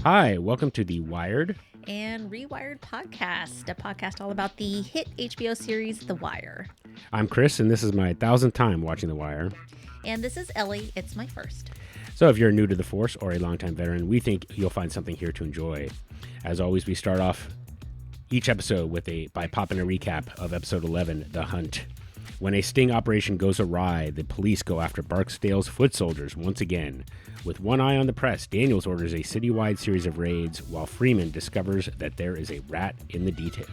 Hi, welcome to the Wired and Rewired podcast, a podcast all about the hit HBO series The Wire. I'm Chris, and this is my 1000th time watching The Wire. And this is Ellie. It's my first. So if you're new to the Force or a longtime veteran, we think you'll find something here to enjoy. As always, we start off each episode by popping a recap of episode 11, The Hunt. When a sting operation goes awry, the police go after Barksdales' foot soldiers once again. With one eye on the press, Daniels orders a citywide series of raids, while Freeman discovers that there is a rat in the detail.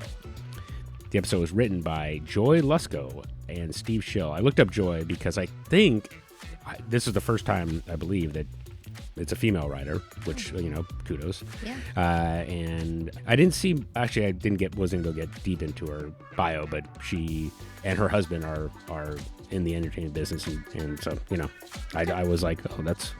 The episode was written by Joy Lusko and Steve Schill. I looked up Joy because I think this is the first time, I believe, that it's a female writer, which, kudos. Yeah. And I didn't see, actually, wasn't going to get deep into her bio, but she and her husband are in the entertainment business. And so, I was like, oh, that's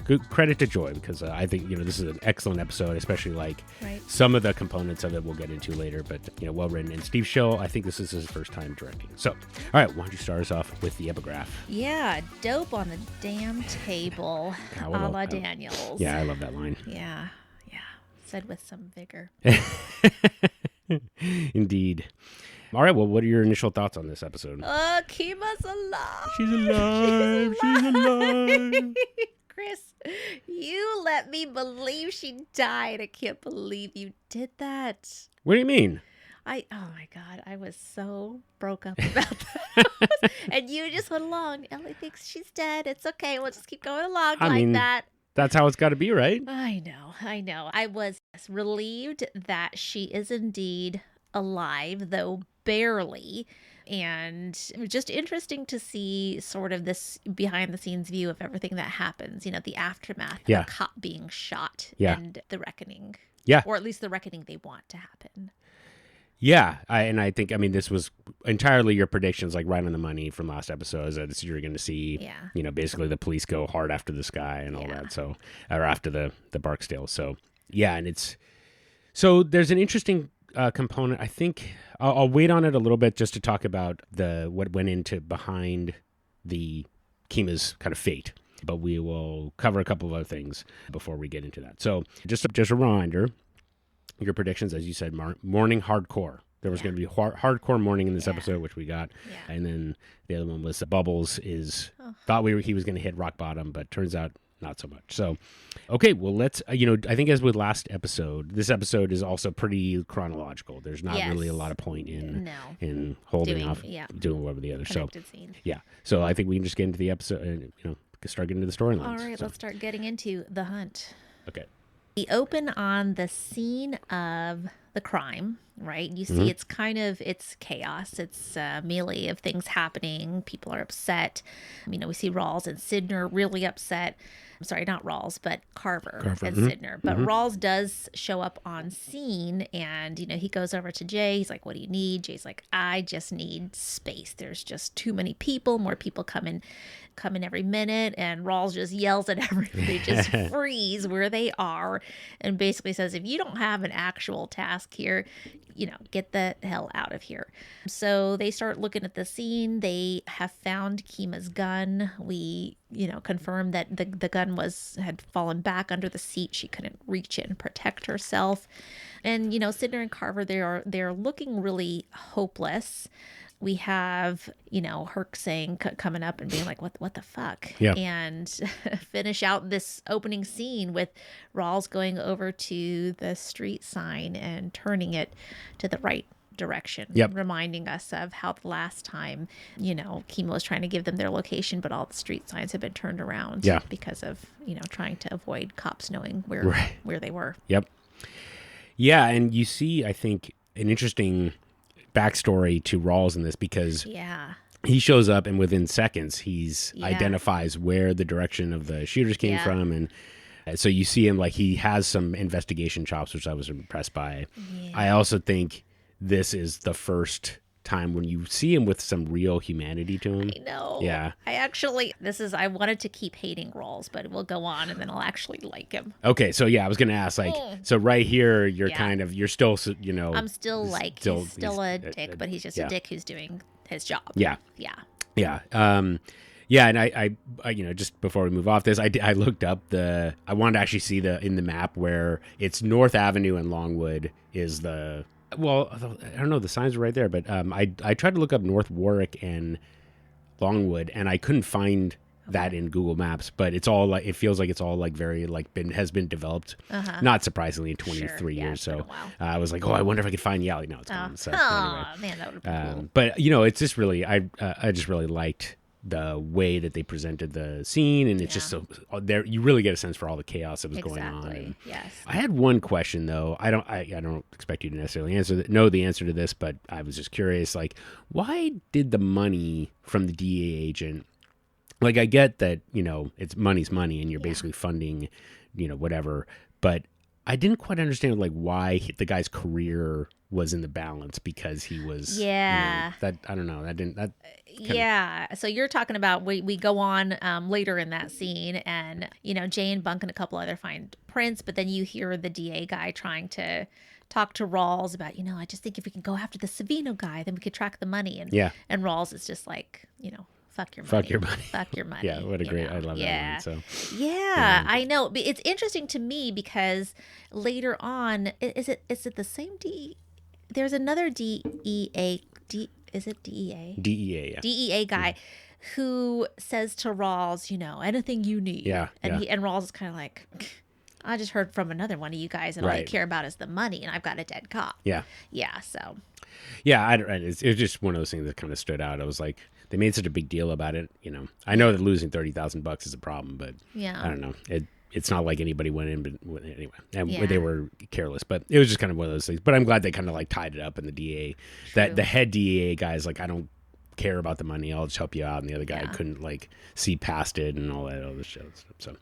good credit to Joy, because I think, this is an excellent episode, especially right. Some of the components of it we'll get into later, but, well written. And Steve Schill, I think this is his first time directing. So, all right, why don't you start us off with the epigraph? Yeah, dope on the damn table, a la Daniels. Yeah, I love that line. Yeah, said with some vigor. Indeed. All right, well, what are your initial thoughts on this episode? Kima's alive. She's alive. She's alive. Chris, you let me believe she died. I can't believe you did that. What do you mean? Oh my God, I was so broke up about that. And you just went along. Ellie thinks she's dead. It's okay. We'll just keep going along that. That's how it's got to be, right? I know. I was relieved that she is indeed alive, though barely. And it was just interesting to see sort of this behind the scenes view of everything that happens, the aftermath of a cop being shot and the reckoning. Yeah. Or at least the reckoning they want to happen. Yeah. I think, this was entirely your predictions, like right on the money from last episode, is that you're going to see, basically the police go hard after this guy and all that. So, or after the Barksdales. So, yeah. And so there's an interesting component. I think I'll wait on it a little bit just to talk about what went into behind the Kima's kind of fate, but we will cover a couple of other things before we get into that. So just a reminder, your predictions, as you said, morning hardcore. There was going to be hardcore morning in this episode, which we got. Yeah. And then the other one was Bubbles thought he was going to hit rock bottom, but turns out not so much. So, okay, well, let's, I think as with last episode, this episode is also pretty chronological. There's not really a lot of point in holding doing one or the other. Connected scenes. Yeah. So I think we can just get into the episode and, start getting into the storylines. All right, let's start getting into The Hunt. Okay. We open on the scene of the crime, right? You see it's chaos. It's a melee of things happening. People are upset. We see Rawls and Sydnor really upset. I'm sorry, not Rawls, but Carver. And Sydnor. But Rawls does show up on scene, and, he goes over to Jay. He's like, what do you need? Jay's like, I just need space. There's just too many people. More people come in every minute. And Rawls just yells at everybody, just freeze where they are, and basically says, if you don't have an actual task here, get the hell out of here. So they start looking at the scene. They have found Kima's gun. We, confirm that the gun had fallen back under the seat. She couldn't reach it and protect herself. And, Sydnor and Carver, they're looking really hopeless. We have, Herc coming up and being like, what the fuck? Yeah. And finish out this opening scene with Rawls going over to the street sign and turning it to the right direction, reminding us of how the last time, Kima was trying to give them their location, but all the street signs have been turned around because of, trying to avoid cops knowing where they were. Yep. Yeah, and you see, I think, an interesting backstory to Rawls in this, because he shows up and within seconds he's identifies where the direction of the shooters came from, and so you see him like he has some investigation chops, which I was impressed by. I also think this is the first time when you see him with some real humanity to him. I know. Yeah. I wanted to keep hating Rawls, but we'll go on and then I'll actually like him. Okay, so I was going to ask, like, so right here, you're you're still, I'm still like, he's still a dick, but he's just a dick who's doing his job. Yeah. Yeah. Yeah. Yeah, and I just before we move off this, I looked up I wanted to actually see in the map where it's North Avenue and Longwood is I don't know, the signs are right there, but I tried to look up North Warwick and Longwood, and I couldn't find that in Google Maps, but it's all like, it feels like it's all like very like has been developed, not surprisingly, in 23 years. So I was like, I wonder if I could find Yali. No, it's gone. So anyway, man, that would be cool. But it's just really, I just really liked the way that they presented the scene, and it's just so there you really get a sense for all the chaos that was going on. And yes. I had one question though. I don't expect you to necessarily know the answer to this, but I was just curious, like, why did the money from the DEA agent, like, I get that, it's money's money and you're basically funding, whatever, but I didn't quite understand, like, why the guy's career was in the balance, because he was, I don't know, so you're talking about, we go on later in that scene, and Jay and Bunk and a couple other find prints, but then you hear the DA guy trying to talk to Rawls about, I just think if we can go after the Savino guy, then we could track the money. And Rawls is just like, fuck your money. Fuck your money. Yeah, what a great, I love that one. So yeah, I know. It's interesting to me because later on, is it the same DE? There's another DEA. Is it DEA? DEA, yeah. DEA guy who says to Rawls, anything you need. Yeah. And Rawls is kind of like, I just heard from another one of you guys, and all I care about is the money, and I've got a dead cop. Yeah. Yeah. So. Yeah, it was just one of those things that kind of stood out. I was like, they made such a big deal about it. I know that losing $30,000 is a problem, but I don't know. It's not like anybody went in, but anyway, and they were careless. But it was just kind of one of those things. But I'm glad they kind of like tied it up in the DA. That the head DA guy is like, I don't care about the money. I'll just help you out. And the other guy couldn't like see past it and all that other shit. So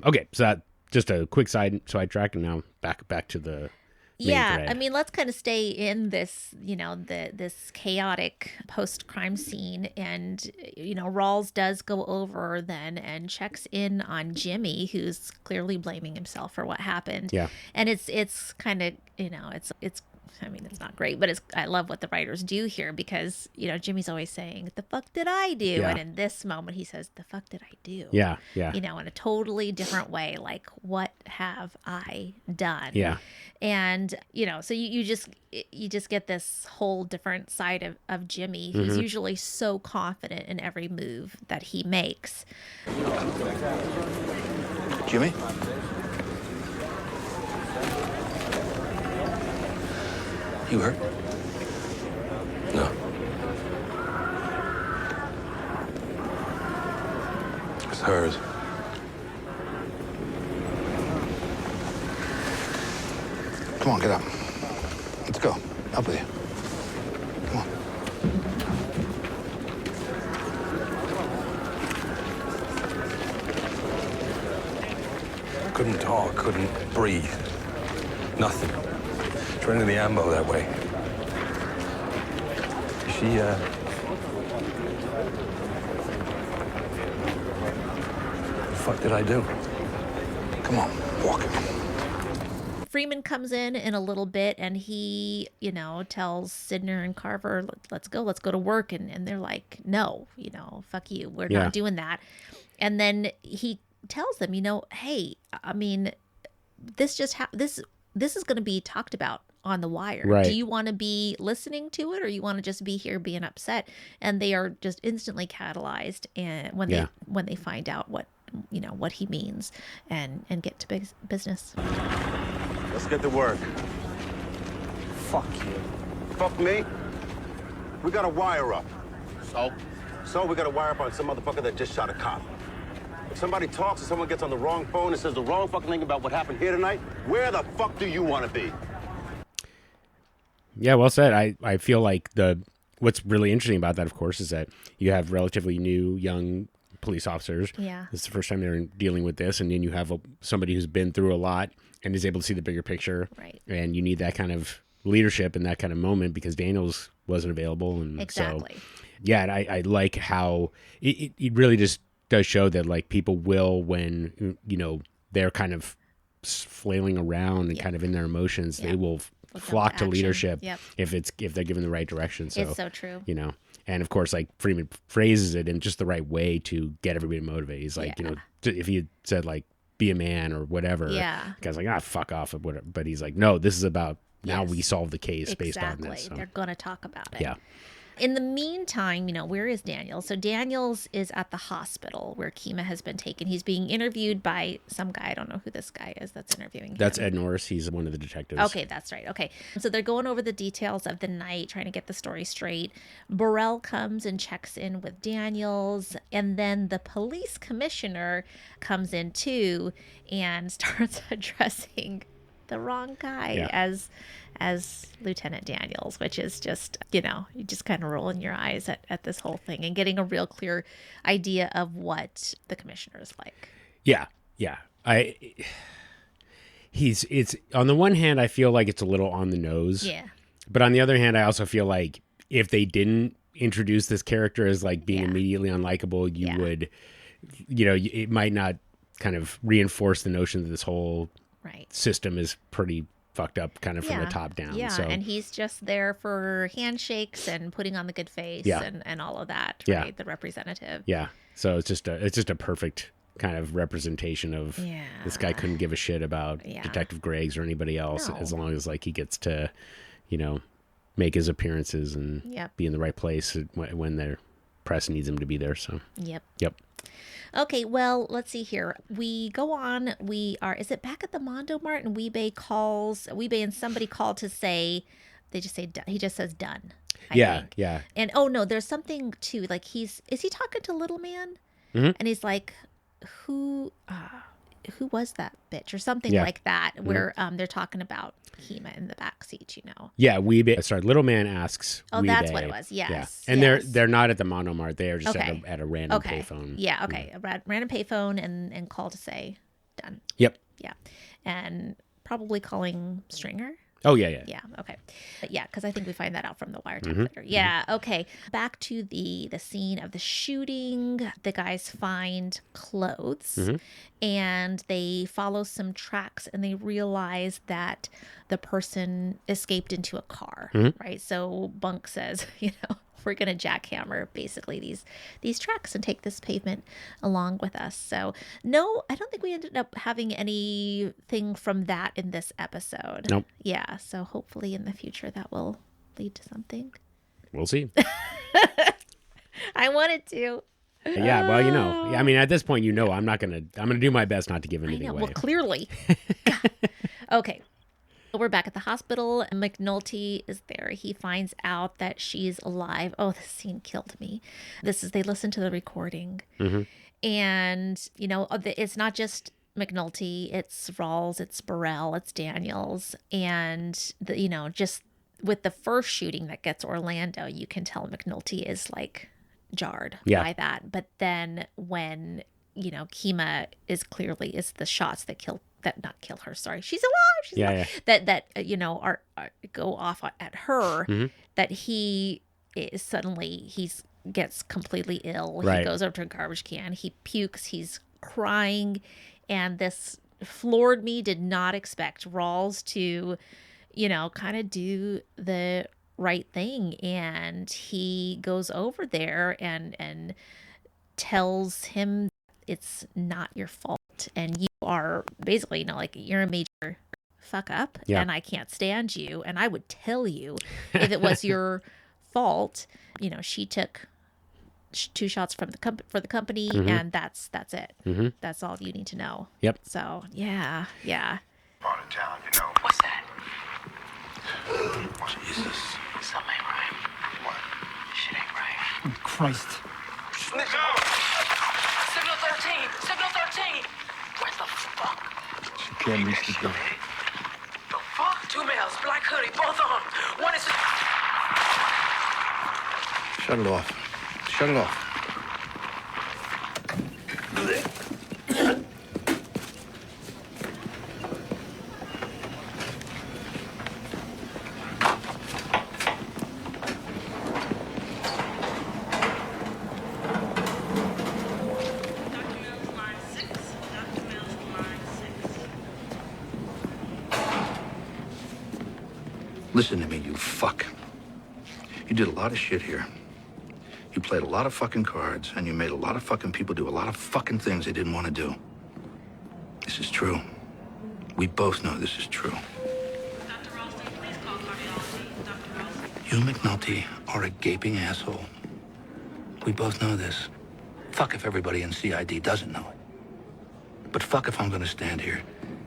okay, so that just a quick sidetrack, and now back to the. Yeah, I mean, let's kind of stay in this, this chaotic post-crime scene. And, Rawls does go over then and checks in on Jimmy, who's clearly blaming himself for what happened. Yeah. And it's kind of, I mean, it's not great, but I love what the writers do here, because, Jimmy's always saying, the fuck did I do? Yeah. And in this moment, he says, the fuck did I do? Yeah, yeah. In a totally different way, like, what have I done? Yeah. And, so you just get this whole different side of Jimmy, who's usually so confident in every move that he makes. Jimmy? You hurt? No. It's hers. Come on, get up. Let's go. Up with you. Come on. Couldn't talk, couldn't breathe. Nothing. She went into the ambo that way. She, the fuck did I do? Come on, walk. Freeman comes in a little bit, and he, tells Sidner and Carver, let's go to work. And they're like, no, fuck you. We're not doing that. And then he tells them, hey, I mean, this just this is going to be talked about on the wire. Right. Do you want to be listening to it, or you want to just be here being upset? And they are just instantly catalyzed, and when they find out what he means, and get to business. Let's get to work. Fuck you. Fuck me? We got a wire up. So? So we got a wire up on some motherfucker that just shot a cop. If somebody talks or someone gets on the wrong phone and says the wrong fucking thing about what happened here tonight, where the fuck do you want to be? Yeah, well said. I feel like what's really interesting about that, of course, is that you have relatively new, young police officers. Yeah. This is the first time they're dealing with this, and then you have somebody who's been through a lot and is able to see the bigger picture. Right. And you need that kind of leadership in that kind of moment because Daniels wasn't available. And exactly. So, yeah, and I like how it really just does show that like people will, when, you know, they're kind of flailing around and kind of in their emotions, they will flock to leadership if they're given the right direction. So it's so true. You know, and of course, like Freeman phrases it in just the right way to get everybody motivated. He's like, you know, if he said like, be a man or whatever, the guy's like, fuck off. But he's like, no, this is about now we solve the case based on this. So. They're going to talk about it. Yeah. In the meantime, you know, where is Daniels? So Daniels is at the hospital where Kima has been taken. He's being interviewed by some guy. I don't know who this guy is that's interviewing him. That's Ed Norris. He's one of the detectives. Okay, that's right. Okay. So they're going over the details of the night, trying to get the story straight. Burrell comes and checks in with Daniels. And then the police commissioner comes in too and starts addressing the wrong guy as Lieutenant Daniels, which is just, you know, you just kind of rolling your eyes at this whole thing and getting a real clear idea of what the commissioner is like. Yeah. It's on the one hand, I feel like it's a little on the nose. Yeah. But on the other hand, I also feel like if they didn't introduce this character as like being immediately unlikable, you would, you know, it might not kind of reinforce the notion that this whole system is pretty fucked up kind of from the top down. Yeah, so. And he's just there for handshakes and putting on the good face and all of that, right? The representative. Yeah. So it's just a perfect kind of representation of this guy couldn't give a shit about Detective Greggs or anybody else as long as like he gets to, you know, make his appearances and be in the right place when their press needs him to be there. So Yep. Okay, well, let's see here. We go on. Is it back at the Mondo Mart? And Weebay and somebody called to say, they just say, he just says done. I think. Yeah. And oh no, there's something too. Like is he talking to Little Man? Mm-hmm. And he's like, who was that bitch or something like that, where they're talking about Kima in the backseat, you know. Yeah, Little Man asks Weebay. That's what it was. Yes. Yeah. And they're not at the Mono Mart. They are just at a random payphone. Yeah, okay. A random payphone and call to say done. Yep. Yeah. And probably calling Stringer. Oh, yeah. Yeah, okay. Yeah, because I think we find that out from the wiretap later. Yeah, okay. Back to the scene of the shooting. The guys find clothes and they follow some tracks and they realize that the person escaped into a car, right? So Bunk says, you know, we're going to jackhammer basically these tracks and take this pavement along with us. So no, I don't think we ended up having anything from that in this episode. Nope. Yeah. So hopefully in the future that will lead to something. We'll see. I wanted to. Yeah. Well, you know, I mean, at this point, you know, I'm going to do my best not to give anything away. Well, clearly. Okay. We're back at the hospital. McNulty is there. He finds out that she's alive. Oh, this scene killed me. They listen to the recording. And, you know, it's not just McNulty. It's Rawls, it's Burrell, it's Daniels. And, you know, just with the first shooting that gets Orlando, you can tell McNulty is like jarred by that. But then when, you know, Kima is the shots that not kill her. Sorry, she's alive. She's alive. That you know are go off at her. That he is suddenly gets completely ill. Right. He goes over to a garbage can. He pukes. He's crying, and this floored me. Did not expect Rawls to, you know, kind of do the right thing, and he goes over there and tells him it's not your fault. And you are basically, you know, like you're a major fuck up and I can't stand you. And I would tell you if it was your fault. You know, she took 2 shots for the company and that's it. That's all you need to know. Yep. So, yeah. Part of town, you know. What's that? Jesus. Something ain't right. What? Shit ain't right. Christ. Signal 13! Signal 13! Where the fuck? She can't reach the door. The fuck? 2 males, black hoodie, both armed. One is... Shut it off. Shut it off. Listen to me, you fuck. You did a lot of shit here. You played a lot of fucking cards, and you made a lot of fucking people do a lot of fucking things they didn't want to do. This is true. We both know this is true. Dr. Ralston, please call cardiology. Dr. Ralston. You and McNulty are a gaping asshole. We both know this. Fuck if everybody in CID doesn't know it. But fuck if I'm gonna stand here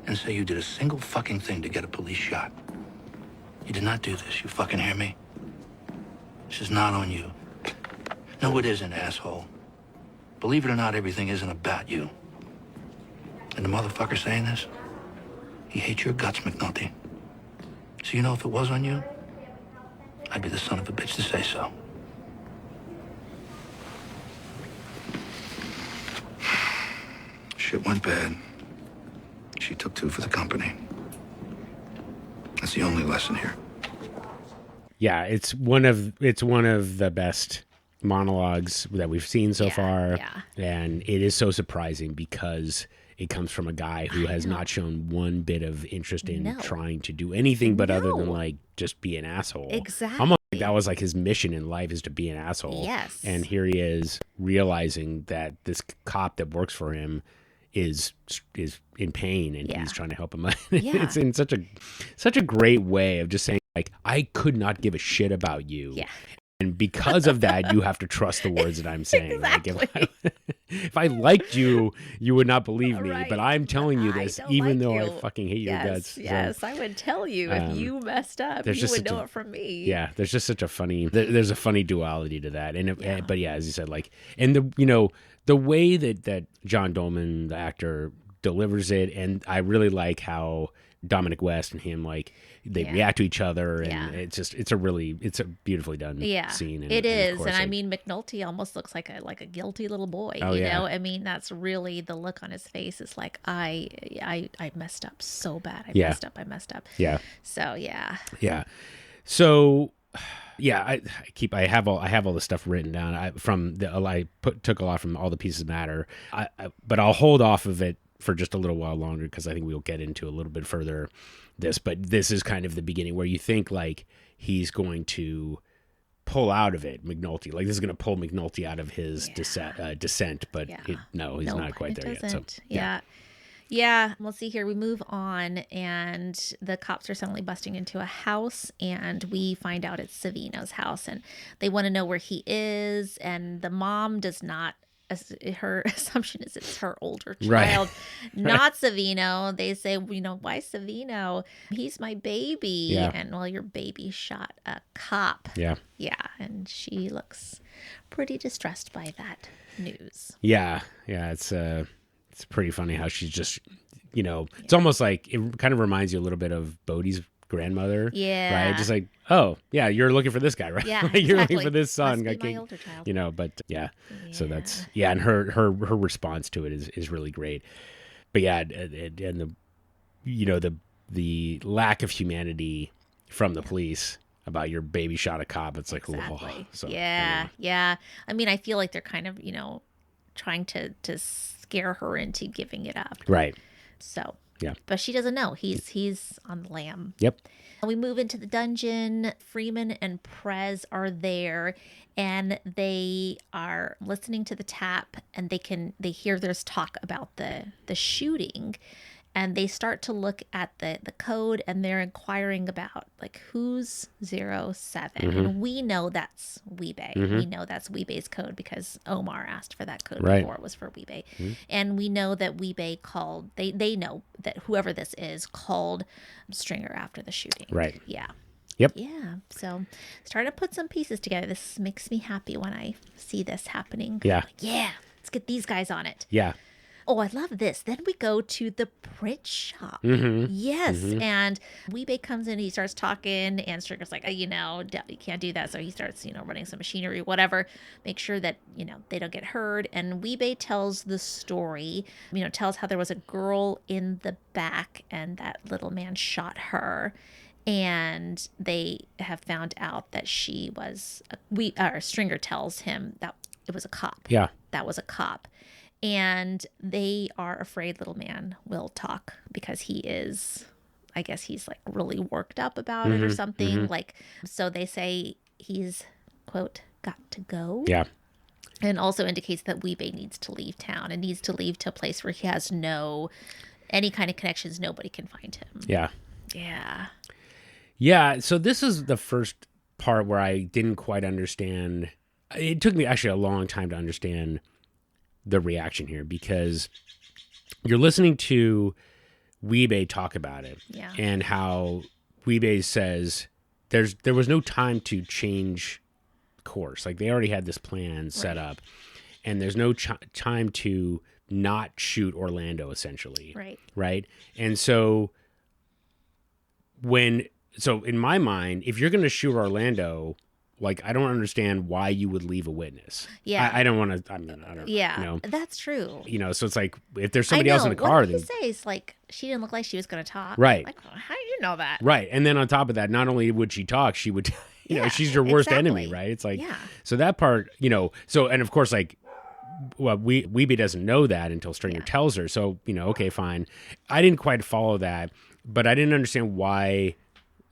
and say you did a single fucking thing to get a police shot. You did not do this, you fucking hear me? This is not on you. No, it isn't, asshole. Believe it or not, everything isn't about you. And the motherfucker saying this, he hates your guts, McNulty. So you know if it was on you, I'd be the son of a bitch to say so. Shit went bad. She took 2 for the company. That's the only lesson here. Yeah, it's one of the best monologues that we've seen so far. Yeah. And it is so surprising because it comes from a guy who has not shown one bit of interest in trying to do anything but other than like just be an asshole. Exactly. Almost like that was like his mission in life, is to be an asshole. Yes. And here he is realizing that this cop that works for him is in pain and he's trying to help him. It's in such a great way of just saying, like, I could not give a shit about you. Yeah. And because of that, you have to trust the words that I'm saying. Exactly. Like if I liked you, you would not believe me. Right. But I'm telling you this, even though I fucking hate your guts. Yes, So, I would tell you if you messed up. You would know it from me. Yeah, there's just such a funny. There's a funny duality to that, but yeah, as you said, like, and the way that John Dolman, the actor, delivers it, and I really like how Dominic West and him, like, they react to each other, and it's a beautifully done scene. And, it is, and I mean, McNulty almost looks like a guilty little boy. Oh, you know, I mean, that's really the look on his face. Is like, I messed up so bad. I messed up. Yeah. So yeah. Yeah. So. Yeah, I have all the stuff written down. I took a lot from All the Pieces Matter. But I'll hold off of it for just a little while longer because I think we'll get into a little bit further this. But this is kind of the beginning where you think like he's going to pull out of it, McNulty. Like this is going to pull McNulty out of his descent. But he's not quite there yet. So Yeah, let's see here. We move on, and the cops are suddenly busting into a house, and we find out it's Savino's house, and they want to know where he is, and the mom does not. Her assumption is it's her older child, not Savino. They say, why Savino? He's my baby. Yeah. And, well, your baby shot a cop. Yeah. Yeah, and she looks pretty distressed by that news. Yeah, it's pretty funny how she's just, it's almost like it kind of reminds you a little bit of Bodhi's grandmother. Yeah. Right? Just like, oh, yeah, you're looking for this guy, right? Yeah, like you're exactly. looking for this son. Must be my older child. But yeah. So that's, and her response to it is really great. But yeah, and the lack of humanity from the police about your baby shot a cop. It's like, exactly. So, yeah. I mean, I feel like they're kind of, trying to scare her into giving it up. Right. So, yeah. But she doesn't know. He's on the lam. Yep. We move into the dungeon. Freeman and Prez are there, and they are listening to the tap, and they hear there's talk about the shooting. And they start to look at the code, and they're inquiring about, like, who's 07. Mm-hmm. And we know that's Weebay. Mm-hmm. We know that's Weebay's code because Omar asked for that code right. before it was for Weebay. Mm-hmm. And we know that Weebay called, they know that whoever this is called Stringer after the shooting. Right. Yeah. Yep. Yeah. So starting to put some pieces together. This makes me happy when I see this happening. Yeah. Like, yeah. Let's get these guys on it. Yeah. Oh, I love this. Then we go to the print shop. Mm-hmm. Yes. Mm-hmm. And Weebay comes in, he starts talking, and Stringer's like, you can't do that. So he starts, running some machinery, whatever, make sure that, they don't get heard. And Weebay tells the story, tells how there was a girl in the back and that little man shot her. And they have found out that she was, Stringer tells him that it was a cop. Yeah. That was a cop. And they are afraid little man will talk because he is I guess he's like really worked up about it or something. Like, so they say he's, quote, got to go. Yeah. And also indicates that Weebay needs to leave town and needs to leave to a place where he has any kind of connections. Nobody can find him. Yeah. Yeah. Yeah. So this is the first part where I didn't quite understand. It took me actually a long time to understand the reaction here, because you're listening to Weebay talk about it, and how Weebay says there was no time to change course. Like, they already had this plan set up, and there's no time to not shoot Orlando, essentially. Right. And so in my mind, if you're going to shoot Orlando, like, I don't understand why you would leave a witness. Yeah. I don't want to, I don't, yeah, you know. That's true. You know, so it's like, if there's somebody else in the car, what did he say? It's like, she didn't look like she was going to talk. Right. Like, how do you know that? Right. And then on top of that, not only would she talk, she would, you know, she's your worst enemy, right? It's like, so that part, you know, so, and of course, like, well, Weeby doesn't know that until Stringer tells her. So, you know, okay, fine. I didn't quite follow that, but I didn't understand why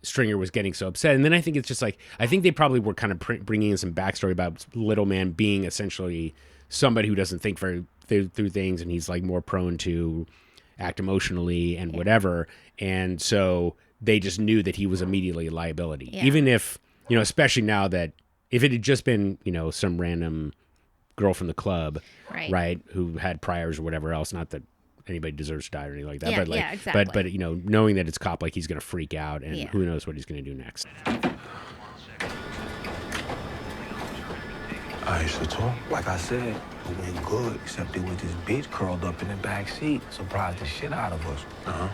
Stringer was getting so upset. And then I think it's just like, I think they probably were kind of bringing in some backstory about Little Man being essentially somebody who doesn't think through things, and he's like more prone to act emotionally and whatever. And so they just knew that he was immediately a liability, even if, you know, especially now that if it had just been, you know, some random girl from the club, right, who had priors or whatever else, not that anybody deserves to die or anything like that, but like, exactly. but you know, knowing that it's cop, like, he's gonna freak out, and who knows what he's gonna do next. I used to talk. Like I said, it went good, except there was this bitch curled up in the back seat, surprised the shit out of us.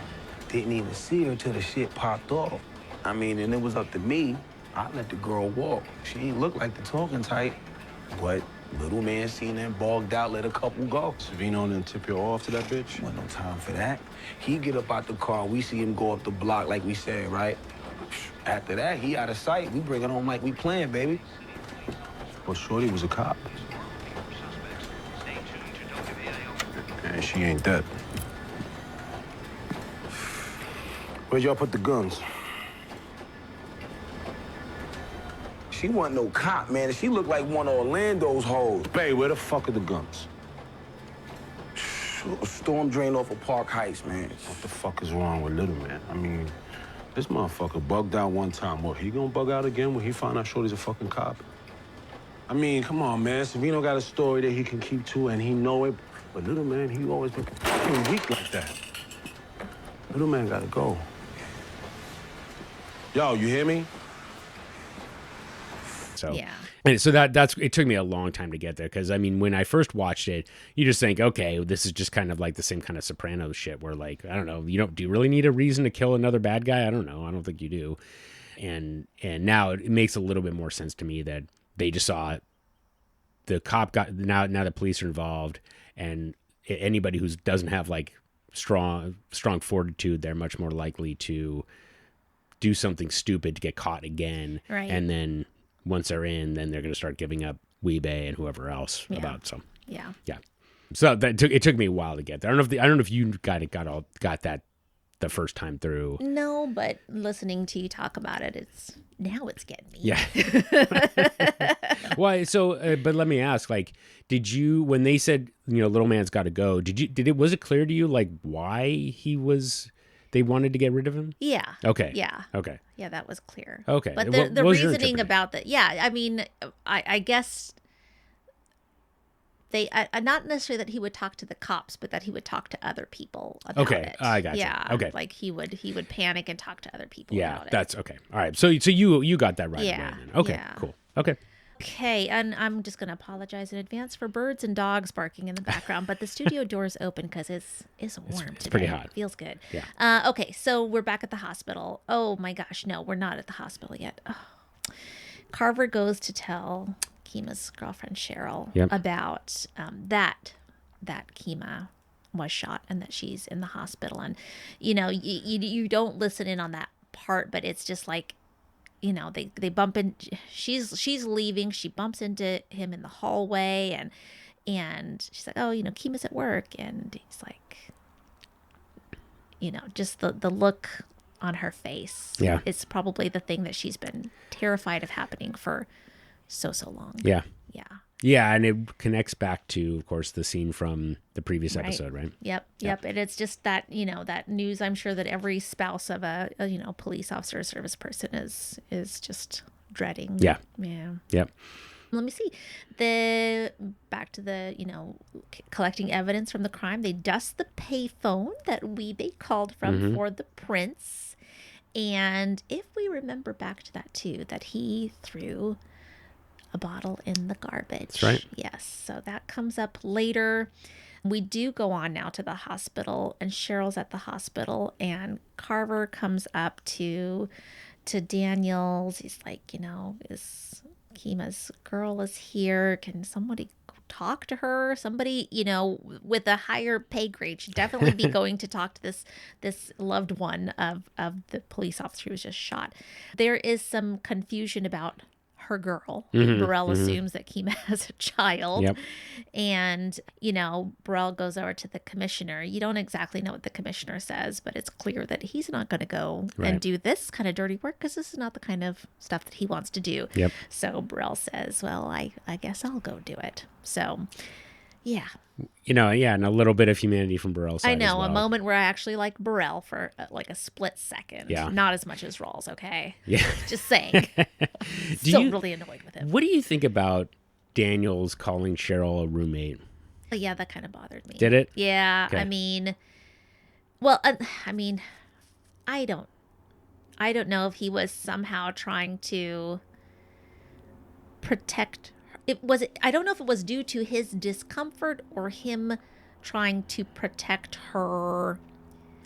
Didn't even see her till the shit popped off. I mean, and it was up to me. I let the girl walk. She ain't look like the talking type, but Little Man seen that bogged out, let a couple go. Savino didn't tip you off to that bitch? Wasn't no time for that. He get up out the car, we see him go up the block like we said, right? After that, he out of sight. We bring it home like we playing, baby. Well, Shorty was a cop. And she ain't dead. Where'd y'all put the guns? She wasn't no cop, man. She looked like one of Orlando's hoes. Babe, where the fuck are the guns? A storm drain off of Park Heights, man. What the fuck is wrong with Little Man? I mean, this motherfucker bugged out one time. What, he gonna bug out again when he find out Shorty's a fucking cop? I mean, come on, man. Savino got a story that he can keep to, and he know it. But Little Man, he always been fucking weak like that. Little Man gotta go. Yo, you hear me? So, and so that's, it took me a long time to get there. Cause I mean, when I first watched it, you just think, okay, this is just kind of like the same kind of Sopranos shit where, like, I don't know, do you really need a reason to kill another bad guy? I don't know. I don't think you do. And now it makes a little bit more sense to me that they just saw the cop now the police are involved, and anybody who doesn't have like strong fortitude, they're much more likely to do something stupid to get caught again. Right. And then once they're in, then they're going to start giving up Weebay and whoever else about some. Yeah. So it took me a while to get there. I don't know if you got that the first time through. No, but listening to you talk about it, it's getting me. Yeah. Why? So, but let me ask, like, did you, when they said, you know, Little Man's got to go, was it clear to you, like, why they wanted to get rid of him? Yeah. Okay. Yeah. Okay. Yeah, that was clear. Okay. But the reasoning about that, I mean, I guess they, not necessarily that he would talk to the cops, but that he would talk to other people about it. I got you. Yeah. Okay. Like he would panic and talk to other people about it. That's okay. All right. So you got that right. Yeah. Away then. Okay. Yeah. Cool. Okay. Okay, and I'm just going to apologize in advance for birds and dogs barking in the background, but the studio door is open because it's warm today. It's pretty hot. It feels good. Yeah. Okay, so we're back at the hospital. Oh my gosh, no, we're not at the hospital yet. Oh. Carver goes to tell Kima's girlfriend Cheryl about that Kima was shot and that she's in the hospital, and you know you don't listen in on that part, but it's just like, you know, they bump in. She's leaving. She bumps into him in the hallway, and she's like, "Oh, you know, Kima's at work," and he's like, you know, just the look on her face. Yeah. It's probably the thing that she's been terrified of happening for so long. Yeah. Yeah. Yeah, and it connects back to, of course, the scene from the previous episode, right? Yep. And it's just that, that news, I'm sure that every spouse of a police officer or service person is just dreading. Yeah. Yeah. Yep. Let me see. Back to the, collecting evidence from the crime. They dust the payphone that they called from for the prince. And if we remember back to that too, that he threw a bottle in the garbage. That's right. Yes. So that comes up later. We do go on now to the hospital, and Cheryl's at the hospital, and Carver comes up to Daniels. He's like, is Kima's girl is here. Can somebody talk to her? Somebody, with a higher pay grade should definitely be going to talk to this loved one of the police officer who was just shot. There is some confusion about her girl. Burrell assumes that Kima has a child. Yep. And, Burrell goes over to the commissioner. You don't exactly know what the commissioner says, but it's clear that he's not going to go and do this kind of dirty work because this is not the kind of stuff that he wants to do. Yep. So Burrell says, well, I guess I'll go do it. So, yeah. And a little bit of humanity from Burrell's side. I know, as well. a moment where I actually like Burrell for like a split second. Yeah. Not as much as Rawls, okay? Yeah. Just saying. Still really annoyed with him. What do you think about Daniels calling Cheryl a roommate? Oh, yeah, that kind of bothered me. Did it? Yeah. Okay. I mean, I don't know if he was somehow trying to protect I don't know if it was due to his discomfort or him trying to protect her,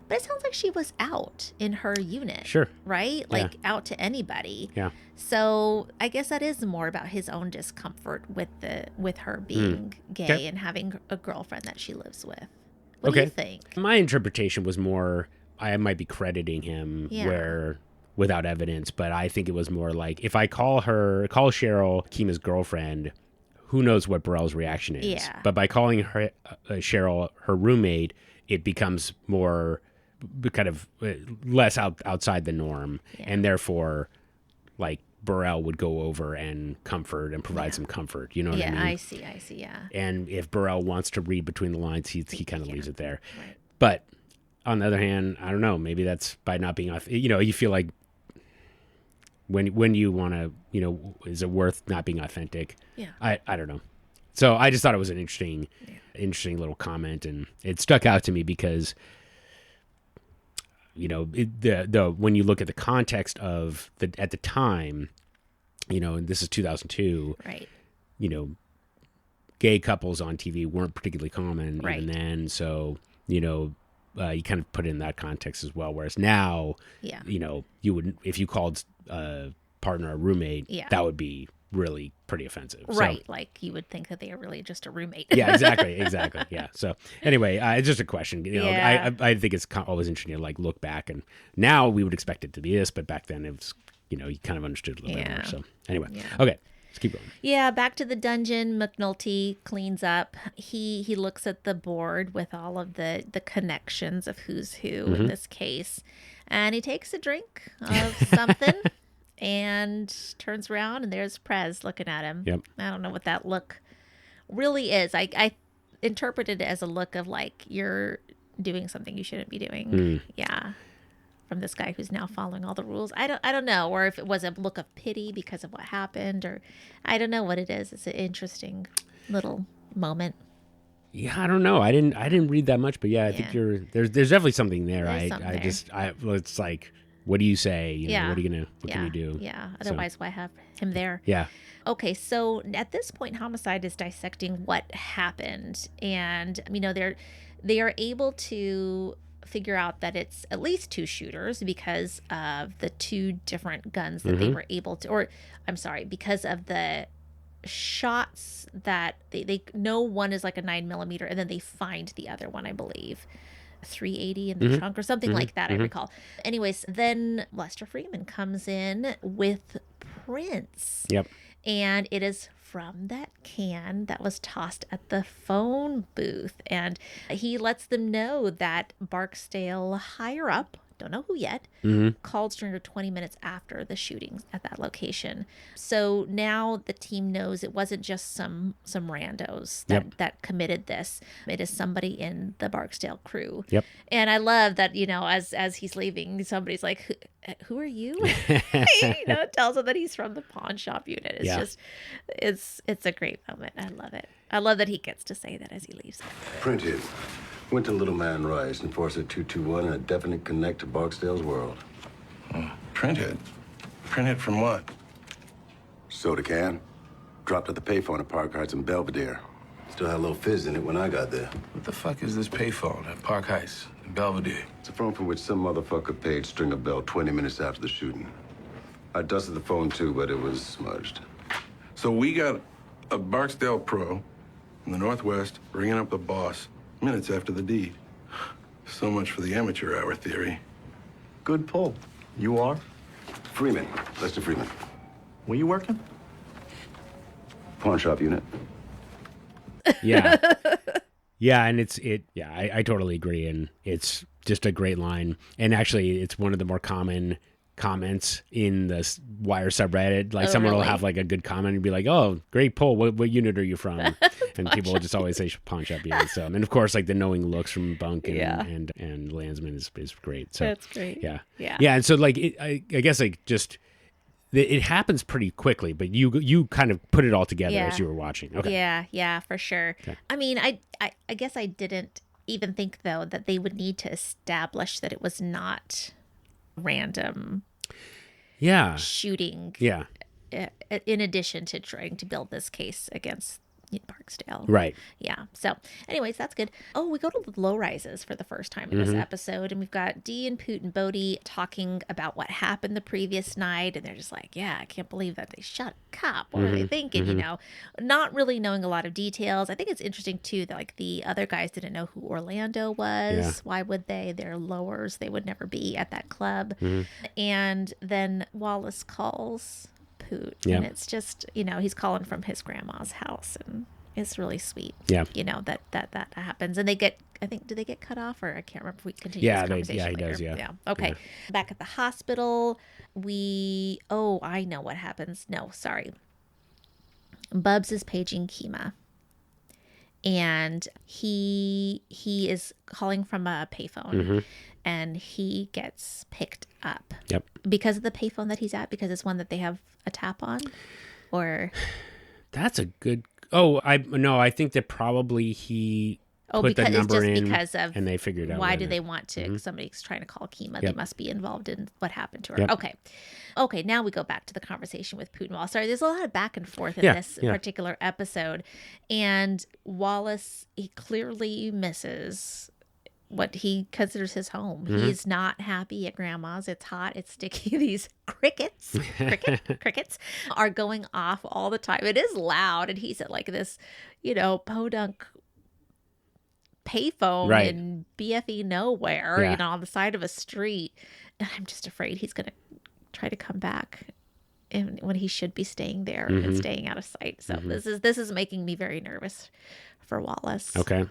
but it sounds like she was out in her unit. Sure. Right? Like out to anybody. Yeah. So I guess that is more about his own discomfort with her being gay and having a girlfriend that she lives with. What do you think? My interpretation was more, I might be crediting him without evidence, but I think it was more like, if I call Cheryl Kima's girlfriend, who knows what Burrell's reaction is. Yeah. But by calling her Cheryl her roommate, it becomes more kind of less outside the norm, and therefore, like, Burrell would go over and comfort and provide some comfort. You know what I mean? Yeah, I see, yeah. And if Burrell wants to read between the lines, he kind of leaves it there. Right. But on the other hand, I don't know. Maybe that's by not being, you feel like when you want to, is it worth not being authentic? Yeah. I don't know. So I just thought it was an interesting little comment, and it stuck out to me because, when you look at the context of at the time, and this is 2002, right? Gay couples on TV weren't particularly common Right. even then. So, you kind of put it in that context as well. Whereas now, you would, if you called a partner a roommate, that would be really pretty offensive. Right. So, like you would think that they are really just a roommate. yeah, exactly. Yeah. So anyway, it's just a question. I think it's always interesting to like look back, and now we would expect it to be this, but back then it was, you kind of understood a little bit more. So anyway, okay. Let's keep going. Yeah, back to the dungeon. McNulty cleans up. He looks at the board with all of the connections of who's who in this case, and he takes a drink of something and turns around, and there's Prez looking at him. Yep. I don't know what that look really is. I interpreted it as a look of like, you're doing something you shouldn't be doing. Yeah. From this guy who's now following all the rules. I don't know, or if it was a look of pity because of what happened, or I don't know what it is. It's an interesting little moment. Yeah, I don't know. I didn't read that much, but I think there's definitely something there. It's like, what do you say? What can you do? Yeah. Otherwise, why have him there? Yeah. Okay, so at this point, Homicide is dissecting what happened, and they are able to figure out that it's at least two shooters because of the two different guns that they were able to, or I'm sorry, because of the shots that they know one is like a 9mm, and then they find the other one, I believe, 380 in the trunk or something like that. I recall. Anyways, then Lester Freeman comes in with Prince. Yep. And it is from that can that was tossed at the phone booth. And he lets them know that Barksdale higher up don't know who yet, called Stringer 20 minutes after the shootings at that location. So now the team knows it wasn't just some randos that committed this. It is somebody in the Barksdale crew. Yep. And I love that, as he's leaving, somebody's like, who are you? Tells him that he's from the pawn shop unit. It's just, it's a great moment. I love it. I love that he gets to say that as he leaves. Printed. Went to Little Man Rice, Enforcer 221, and a definite connect to Barksdale's world. Printed? Printed from what? Soda can. Dropped at the payphone at Park Heights and Belvedere. Still had a little fizz in it when I got there. What the fuck is this payphone at Park Heights and Belvedere? It's a phone from which some motherfucker paid Stringer Bell 20 minutes after the shooting. I dusted the phone too, but it was smudged. So we got a Barksdale pro in the Northwest ringing up the boss minutes after the deed. So much for the amateur hour theory. Good pull. You are? Freeman. Lester Freeman. Were you working? Pawn shop unit. Yeah. Yeah, and I totally agree. And it's just a great line. And actually, it's one of the more common comments in the Wire subreddit. Like someone will have like a good comment and be like, "Oh, great pull. What unit are you from?" And people will just always say pawn shop unit. So, and of course, like the knowing looks from Bunk and Landsman is great. So that's great. Yeah. And so like I guess like just it happens pretty quickly, but you kind of put it all together as you were watching. Okay. Yeah, for sure. Okay. I mean, I guess I didn't even think though that they would need to establish that it was not random shooting in addition to trying to build this case against Barksdale. Right. Yeah. So anyways, that's good. Oh, we go to the low rises for the first time in this episode, and we've got Dee and Poot and Bodie talking about what happened the previous night, and they're just like, yeah, I can't believe that they shot a cop. What are they thinking? Not really knowing a lot of details. I think it's interesting too that like the other guys didn't know who Orlando was. Yeah. Why would they? They're lowers. They would never be at that club. And then Wallace calls Poot, and it's just he's calling from his grandma's house, and it's really sweet. That happens, and they get, I think, do they get cut off, or I can't remember if we continue this conversation he later. does. Okay. Back at the hospital, I know what happens. No, sorry, Bubs is paging Kima, and he is calling from a payphone, and he gets picked up. Yep. Because of the payphone that he's at, because it's one that they have a tap on, or that's a good. I think that probably he put the number in because of, and they figured out why do they want to. Somebody's trying to call Kima. They must be involved in what happened to her. Okay. Now we go back to the conversation with Poot and Wallace. Sorry, there's a lot of back and forth in this particular episode, and Wallace, he clearly misses what he considers his home. He's not happy at grandma's. It's hot, it's sticky. These crickets crickets are going off all the time. It is loud, and he's at like this podunk payphone in BFE nowhere, on the side of a street. And I'm just afraid he's gonna try to come back when he should be staying there and staying out of sight. So this is making me very nervous for Wallace. Okay.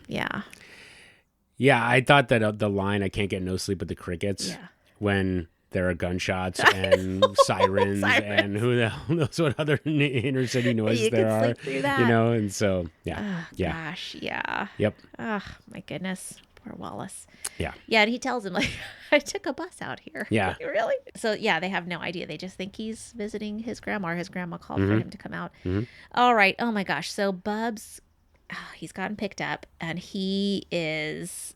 Yeah, I thought that the line, "I can't get no sleep with the crickets," when there are gunshots and sirens and who the hell knows what other inner city noises there are. Sleep through that. And so, Gosh, yeah. Yep. Oh, my goodness. Poor Wallace. Yeah. Yeah, and he tells him, like, I took a bus out here. Yeah. Really? So, yeah, they have no idea. They just think he's visiting his grandma, or his grandma called for him to come out. All right. Oh, my gosh. So, Bubs, he's gotten picked up, and he is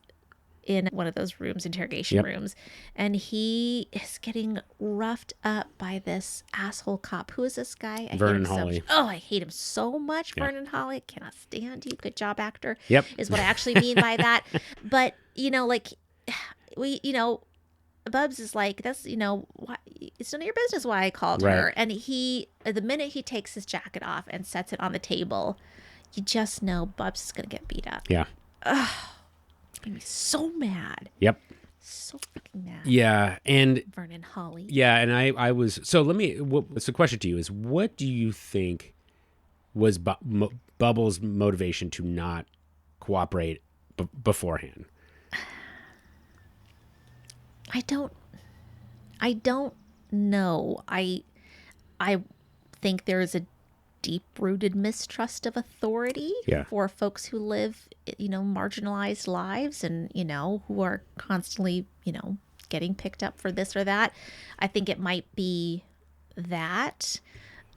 in one of those rooms, interrogation rooms, and he is getting roughed up by this asshole cop. Who is this guy? Vernon Hawley. I hate him so much. Vernon Hawley. I cannot stand you. Good job, actor. Yep. Is what I actually mean by that. But, Bubs is like, that's, why, it's none of your business why I called her. And the minute he takes his jacket off and sets it on the table, you just know Bubs is going to get beat up. Yeah. Ugh. Made me so mad. Yep. So fucking mad. Yeah, and Vernon Hawley. Yeah, and I was so. The question to you is, what do you think was Bubbles' motivation to not cooperate beforehand? I don't know. I think there is a deep-rooted mistrust of authority for folks who live, marginalized lives and, who are constantly, getting picked up for this or that. I think it might be that.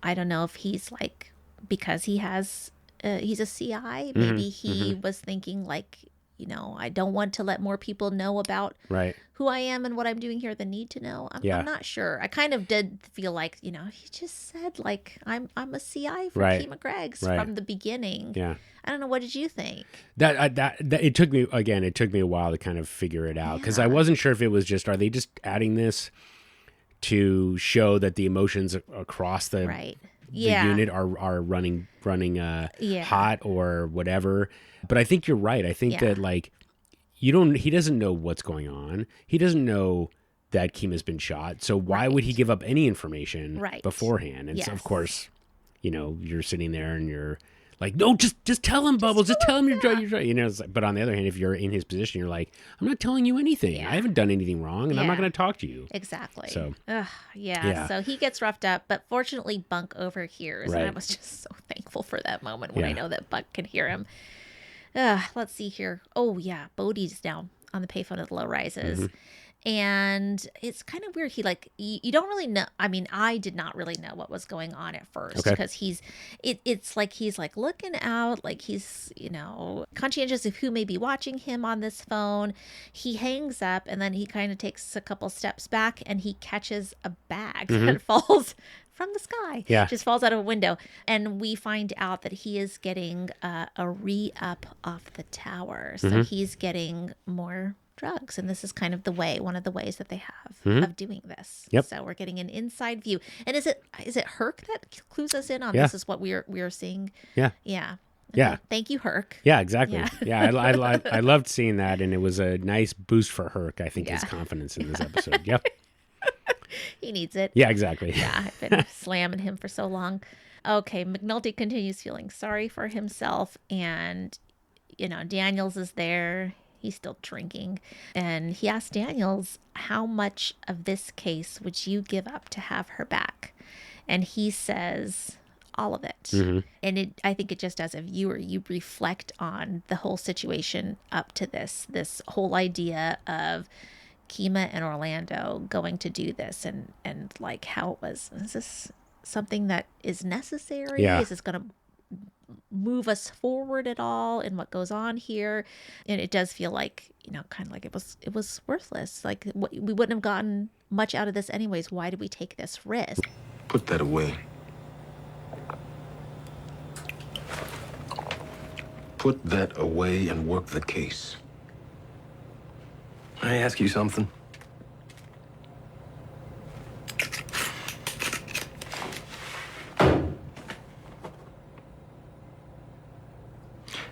I don't know if he's like, because he has, he's a CI, maybe he was thinking like, I don't want to let more people know about who I am and what I'm doing here than need to know. I'm not sure. I kind of did feel like, he just said like, I'm a CI for Kima Greggs from the beginning. Yeah. I don't know. What did you think? That it took me a while to kind of figure it out because I wasn't sure if it was just, are they just adding this to show that the emotions across the unit are running hot or whatever. But I think you're right. I think that like he doesn't know what's going on. He doesn't know that Kima's been shot. So why would he give up any information beforehand? And so of course, you're sitting there and you're like, no, just tell him, Bubbles. Just tell him you're right. But on the other hand, if you're in his position, you're like, I'm not telling you anything. I haven't done anything wrong, and I'm not going to talk to you. Exactly. So, So he gets roughed up, but fortunately, Bunk overhears, and I was just so thankful for that moment when I know that Bunk can hear him. Let's see here. Oh yeah, Bodhi's now on the payphone at the low rises. And it's kind of weird. He like, you don't really know. I mean, I did not really know what was going on at first because it's like, he's like looking out, like he's, conscientious of who may be watching him on this phone. He hangs up and then he kind of takes a couple steps back and he catches a bag that falls from the sky. Just falls out of a window. And we find out that he is getting a re-up off the tower. So he's getting more drugs, and this is kind of one of the ways that they have of doing this. So we're getting an inside view. And is it Herc that clues us in on this is what we're seeing? Okay. Thank you, Herc. Yeah, exactly. I loved seeing that, and it was a nice boost for Herc. I think his confidence in this episode. He needs it. Yeah, exactly. I've been slamming him for so long. Okay, McNulty continues feeling sorry for himself, and Daniels is there. He's still drinking. And he asked Daniels, how much of this case would you give up to have her back? And he says, all of it. And I think it just, as a viewer, you reflect on the whole situation up to this whole idea of Kima and Orlando going to do this and like how it was. Is this something that is necessary? Is this going to move us forward at all in what goes on here? And it does feel like, kind of like it was worthless. Like we wouldn't have gotten much out of this anyways. Why did we take this risk? Put that away. Put that away and work the case. Can I ask you something?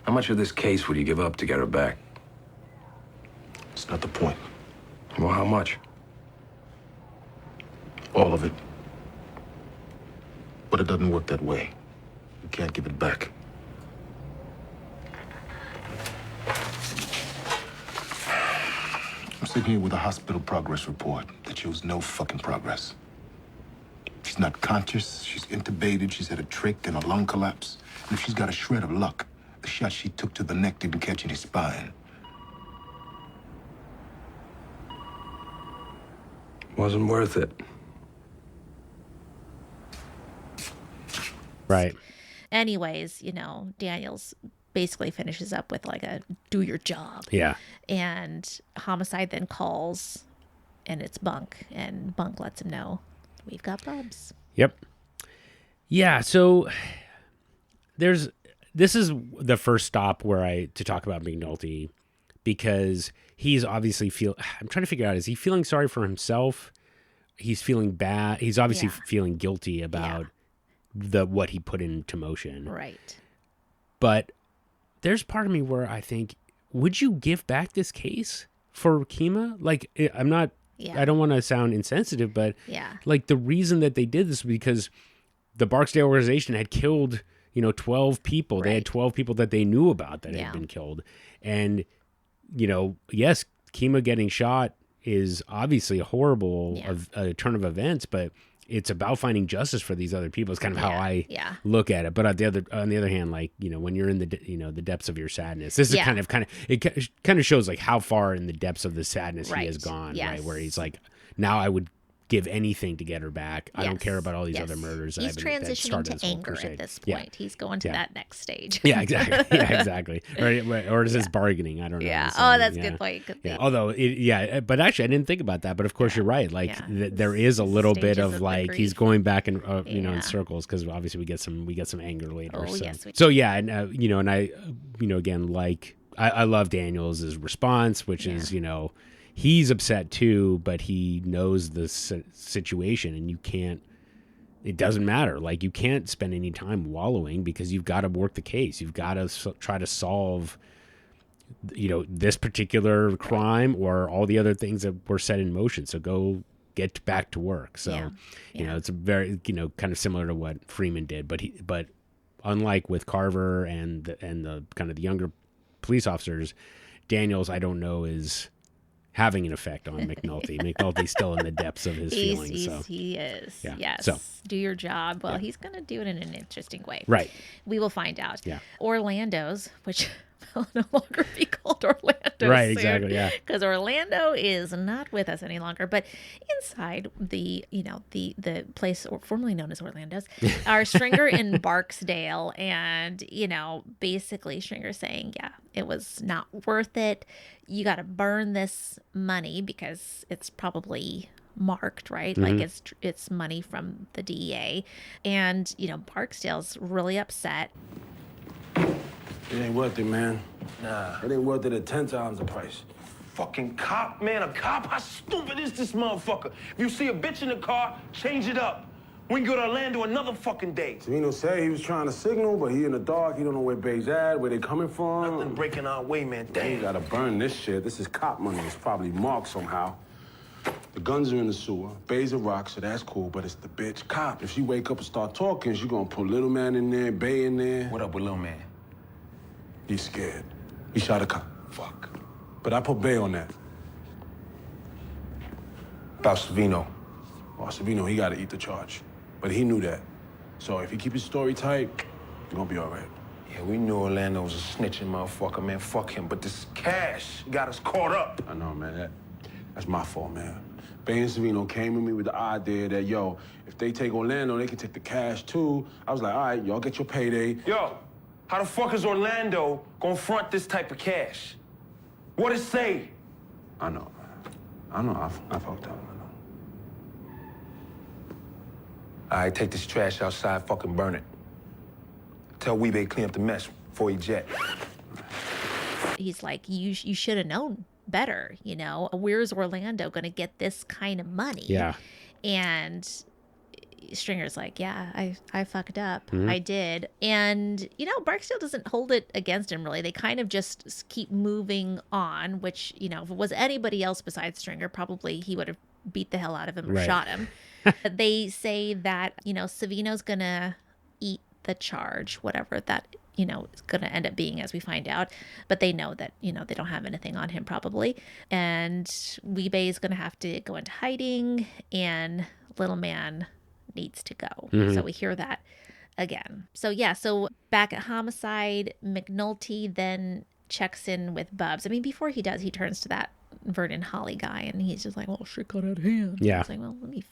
How much of this case would you give up to get her back? It's not the point. Well, how much? All of it. But it doesn't work that way. You can't give it back. I'm sitting here with a hospital progress report that shows no fucking progress. She's not conscious, she's intubated, she's had a trach and a lung collapse. And if she's got a shred of luck, the shot she took to the neck didn't catch any spine. Wasn't worth it. Right. Anyways, Daniels basically finishes up with like a do your job. Yeah. And Homicide then calls and it's Bunk, and Bunk lets him know we've got Bubs. Yep. Yeah, so this is the first stop to talk about McNulty, because he's obviously I'm trying to figure out, is he feeling sorry for himself? He's feeling bad. He's obviously feeling guilty about what he put into motion. Right. But there's part of me where I think, would you give back this case for Kima? Like, I'm not, I don't want to sound insensitive, but like the reason that they did this was because the Barksdale organization had killed 12 people. Right. They had 12 people that they knew about that had been killed. And, yes, Kima getting shot is obviously a horrible turn of events, but it's about finding justice for these other people. It's kind of how I look at it. But on the other hand, like, you know, when you're in the the depths of your sadness, this is kind of shows like how far in the depths of the sadness he has gone, right? Where he's like, now I would give anything to get her back. I don't care about all these other murders. He's transitioning to anger at this point. He's going to that next stage. Yeah, exactly. Yeah, exactly. Or is this bargaining? I don't know. Yeah. So, that's a good point. Yeah. Although, but actually, I didn't think about that. But of course, you're right. Like there is a little bit of like he's going back in in circles, because obviously we get some anger later. Oh, so. yes. We do. So yeah, and and I again, like I love Daniels' response, which is he's upset too, but he knows the situation, and it doesn't matter. Like, you can't spend any time wallowing, because you've got to work the case. You've got to try to solve, this particular crime or all the other things that were set in motion. So go get back to work. So, it's a very, kind of similar to what Freeman did, but unlike with Carver and the kind of the younger police officers, Daniels, I don't know, is having an effect on McNulty. McNulty's still in the depths of his feelings. He is. Yeah. Yes. So, do your job. Well, he's going to do it in an interesting way. Right. We will find out. Yeah. Orlando's, which will no longer be called Orlando. Right. Exactly. Yeah. Because Orlando is not with us any longer. But inside the place formerly known as Orlando's are Stringer and Barksdale, and basically Stringer saying, it was not worth it. You got to burn this money because it's probably marked, right? Mm-hmm. Like it's money from the DEA. And, Barksdale's really upset. It ain't worth it, man. Nah. It ain't worth it at 10 times the price. Fucking cop, man, a cop? How stupid is this motherfucker? If you see a bitch in the car, change it up. We can go to Orlando another fucking day. Savino said he was trying to signal, but he in the dark. He don't know where Bay's at, where they coming from. Nothing breaking our way, man. Damn. You gotta burn this shit. This is cop money. It's probably marked somehow. The guns are in the sewer. Bay's a rock, so that's cool, but it's the bitch cop. If she wake up and start talking, she gonna put little man in there, Bay in there. What up with little man? He's scared. He shot a cop. Fuck. But I put Bay on that. About Savino. Well, Savino, he gotta eat the charge. But he knew that. So if he keep his story tight, he's gonna be all right. Yeah, we knew Orlando was a snitching motherfucker, man. Fuck him. But this cash got us caught up. I know, man. That's my fault, man. Bay and Savino came to me with the idea that, if they take Orlando, they can take the cash too. I was like, all right, y'all get your payday. Yo, how the fuck is Orlando gonna front this type of cash? What it say? I know. I fucked up. All right, take this trash outside, fucking burn it. Tell Weebay clean up the mess before he jet. He's like, you should have known better, Where's Orlando going to get this kind of money? Yeah. And Stringer's like, I fucked up. Mm-hmm. I did. And, Barksdale doesn't hold it against him, really. They kind of just keep moving on, which, if it was anybody else besides Stringer, probably he would have beat the hell out of him or shot him. They say that, Savino's going to eat the charge, whatever that, is going to end up being, as we find out. But they know that, they don't have anything on him probably. And Weebay is going to have to go into hiding, and little man needs to go. Mm-hmm. So we hear that again. So back at Homicide, McNulty then checks in with Bubs. I mean, before he does, he turns to that Vernon Holly guy, and he's just like, well, shit got out of hand. Yeah. He's like, well, let me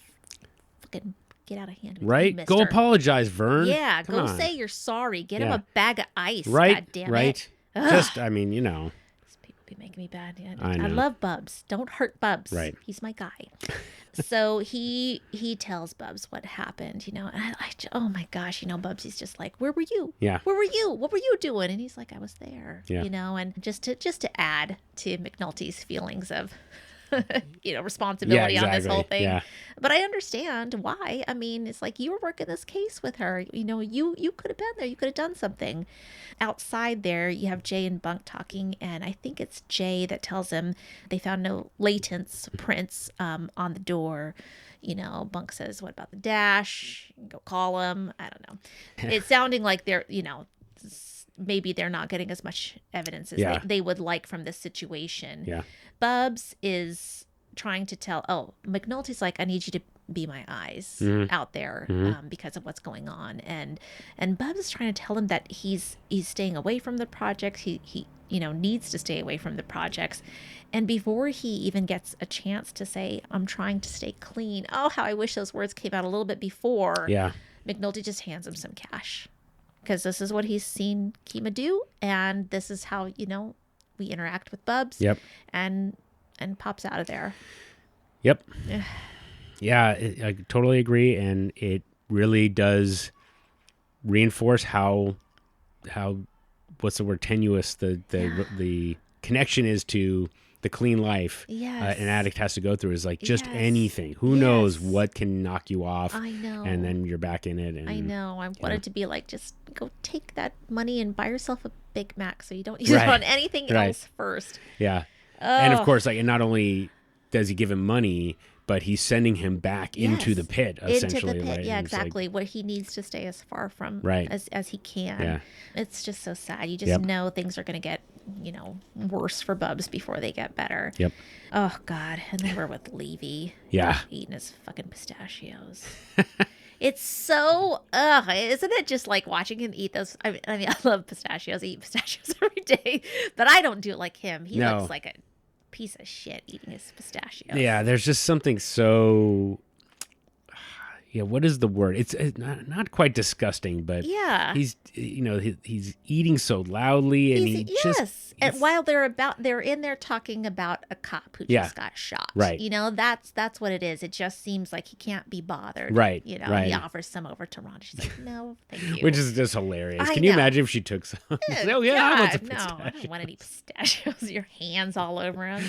fucking get out of hand. Right? Go apologize, Vern. Yeah, Come go on. say you're sorry. Get him a bag of ice. Right? God damn right? it. Just, These people be making me bad. Yeah, I know. I love Bubs. Don't hurt Bubs. Right. He's my guy. So he tells Bubs what happened, and oh my gosh, Bubs, he's just like, where were you? Yeah. Where were you? What were you doing? And he's like, I was there. Yeah. And just to add to McNulty's feelings of responsibility on this whole thing. Yeah. But I understand why. I mean, it's like, you were working this case with her. You could have been there. You could have done something. Outside there, you have Jay and Bunk talking, and I think it's Jay that tells him they found no latents prints on the door. Bunk says, what about the dash? Go call him. I don't know. It's sounding like they're, maybe they're not getting as much evidence as they would like from this situation. Yeah. Bubs is trying to tell, McNulty's like, I need you to be my eyes out there because of what's going on. And Bubs is trying to tell him that he's staying away from the projects. He needs to stay away from the projects. And before he even gets a chance to say, I'm trying to stay clean. Oh, how I wish those words came out a little bit before. Yeah. McNulty just hands him some cash because this is what he's seen Kima do. And this is how, we interact with Bubs. Yep. And pops out of there. Yep. Yeah, I totally agree. And it really does reinforce how what's the word, tenuous the connection is to the clean life an addict has to go through. Is like just anything. Who knows what can knock you off? I know. And then you're back in it. And, I know. I wanted to be like, just go take that money and buy yourself a Big Mac so you don't use it on anything else first. Yeah. And of course, like, and not only does he give him money, but he's sending him back into the pit, essentially. Into the pit, right? yeah, exactly. What he needs to stay as far from as he can. Yeah. It's just so sad. You just know things are going to get, worse for Bubs before they get better. Yep. Oh, God. And then we're with Levy. Yeah. Eating his fucking pistachios. It's so, isn't it just like watching him eat those? I mean, I love pistachios. I eat pistachios every day, but I don't do it like him. He looks like a piece of shit eating his pistachios. Yeah, there's just something so... what is the word? It's not quite disgusting, but he's he's eating so loudly, and and while they're in there talking about a cop who just got shot. Right. That's what it is. It just seems like he can't be bothered. Right. He offers some over to Rhonda. She's like, no, thank you. Which is just hilarious. Can you imagine if she took some? Oh yeah, I want some pistachios. No, I don't want any pistachios. Your hands all over them.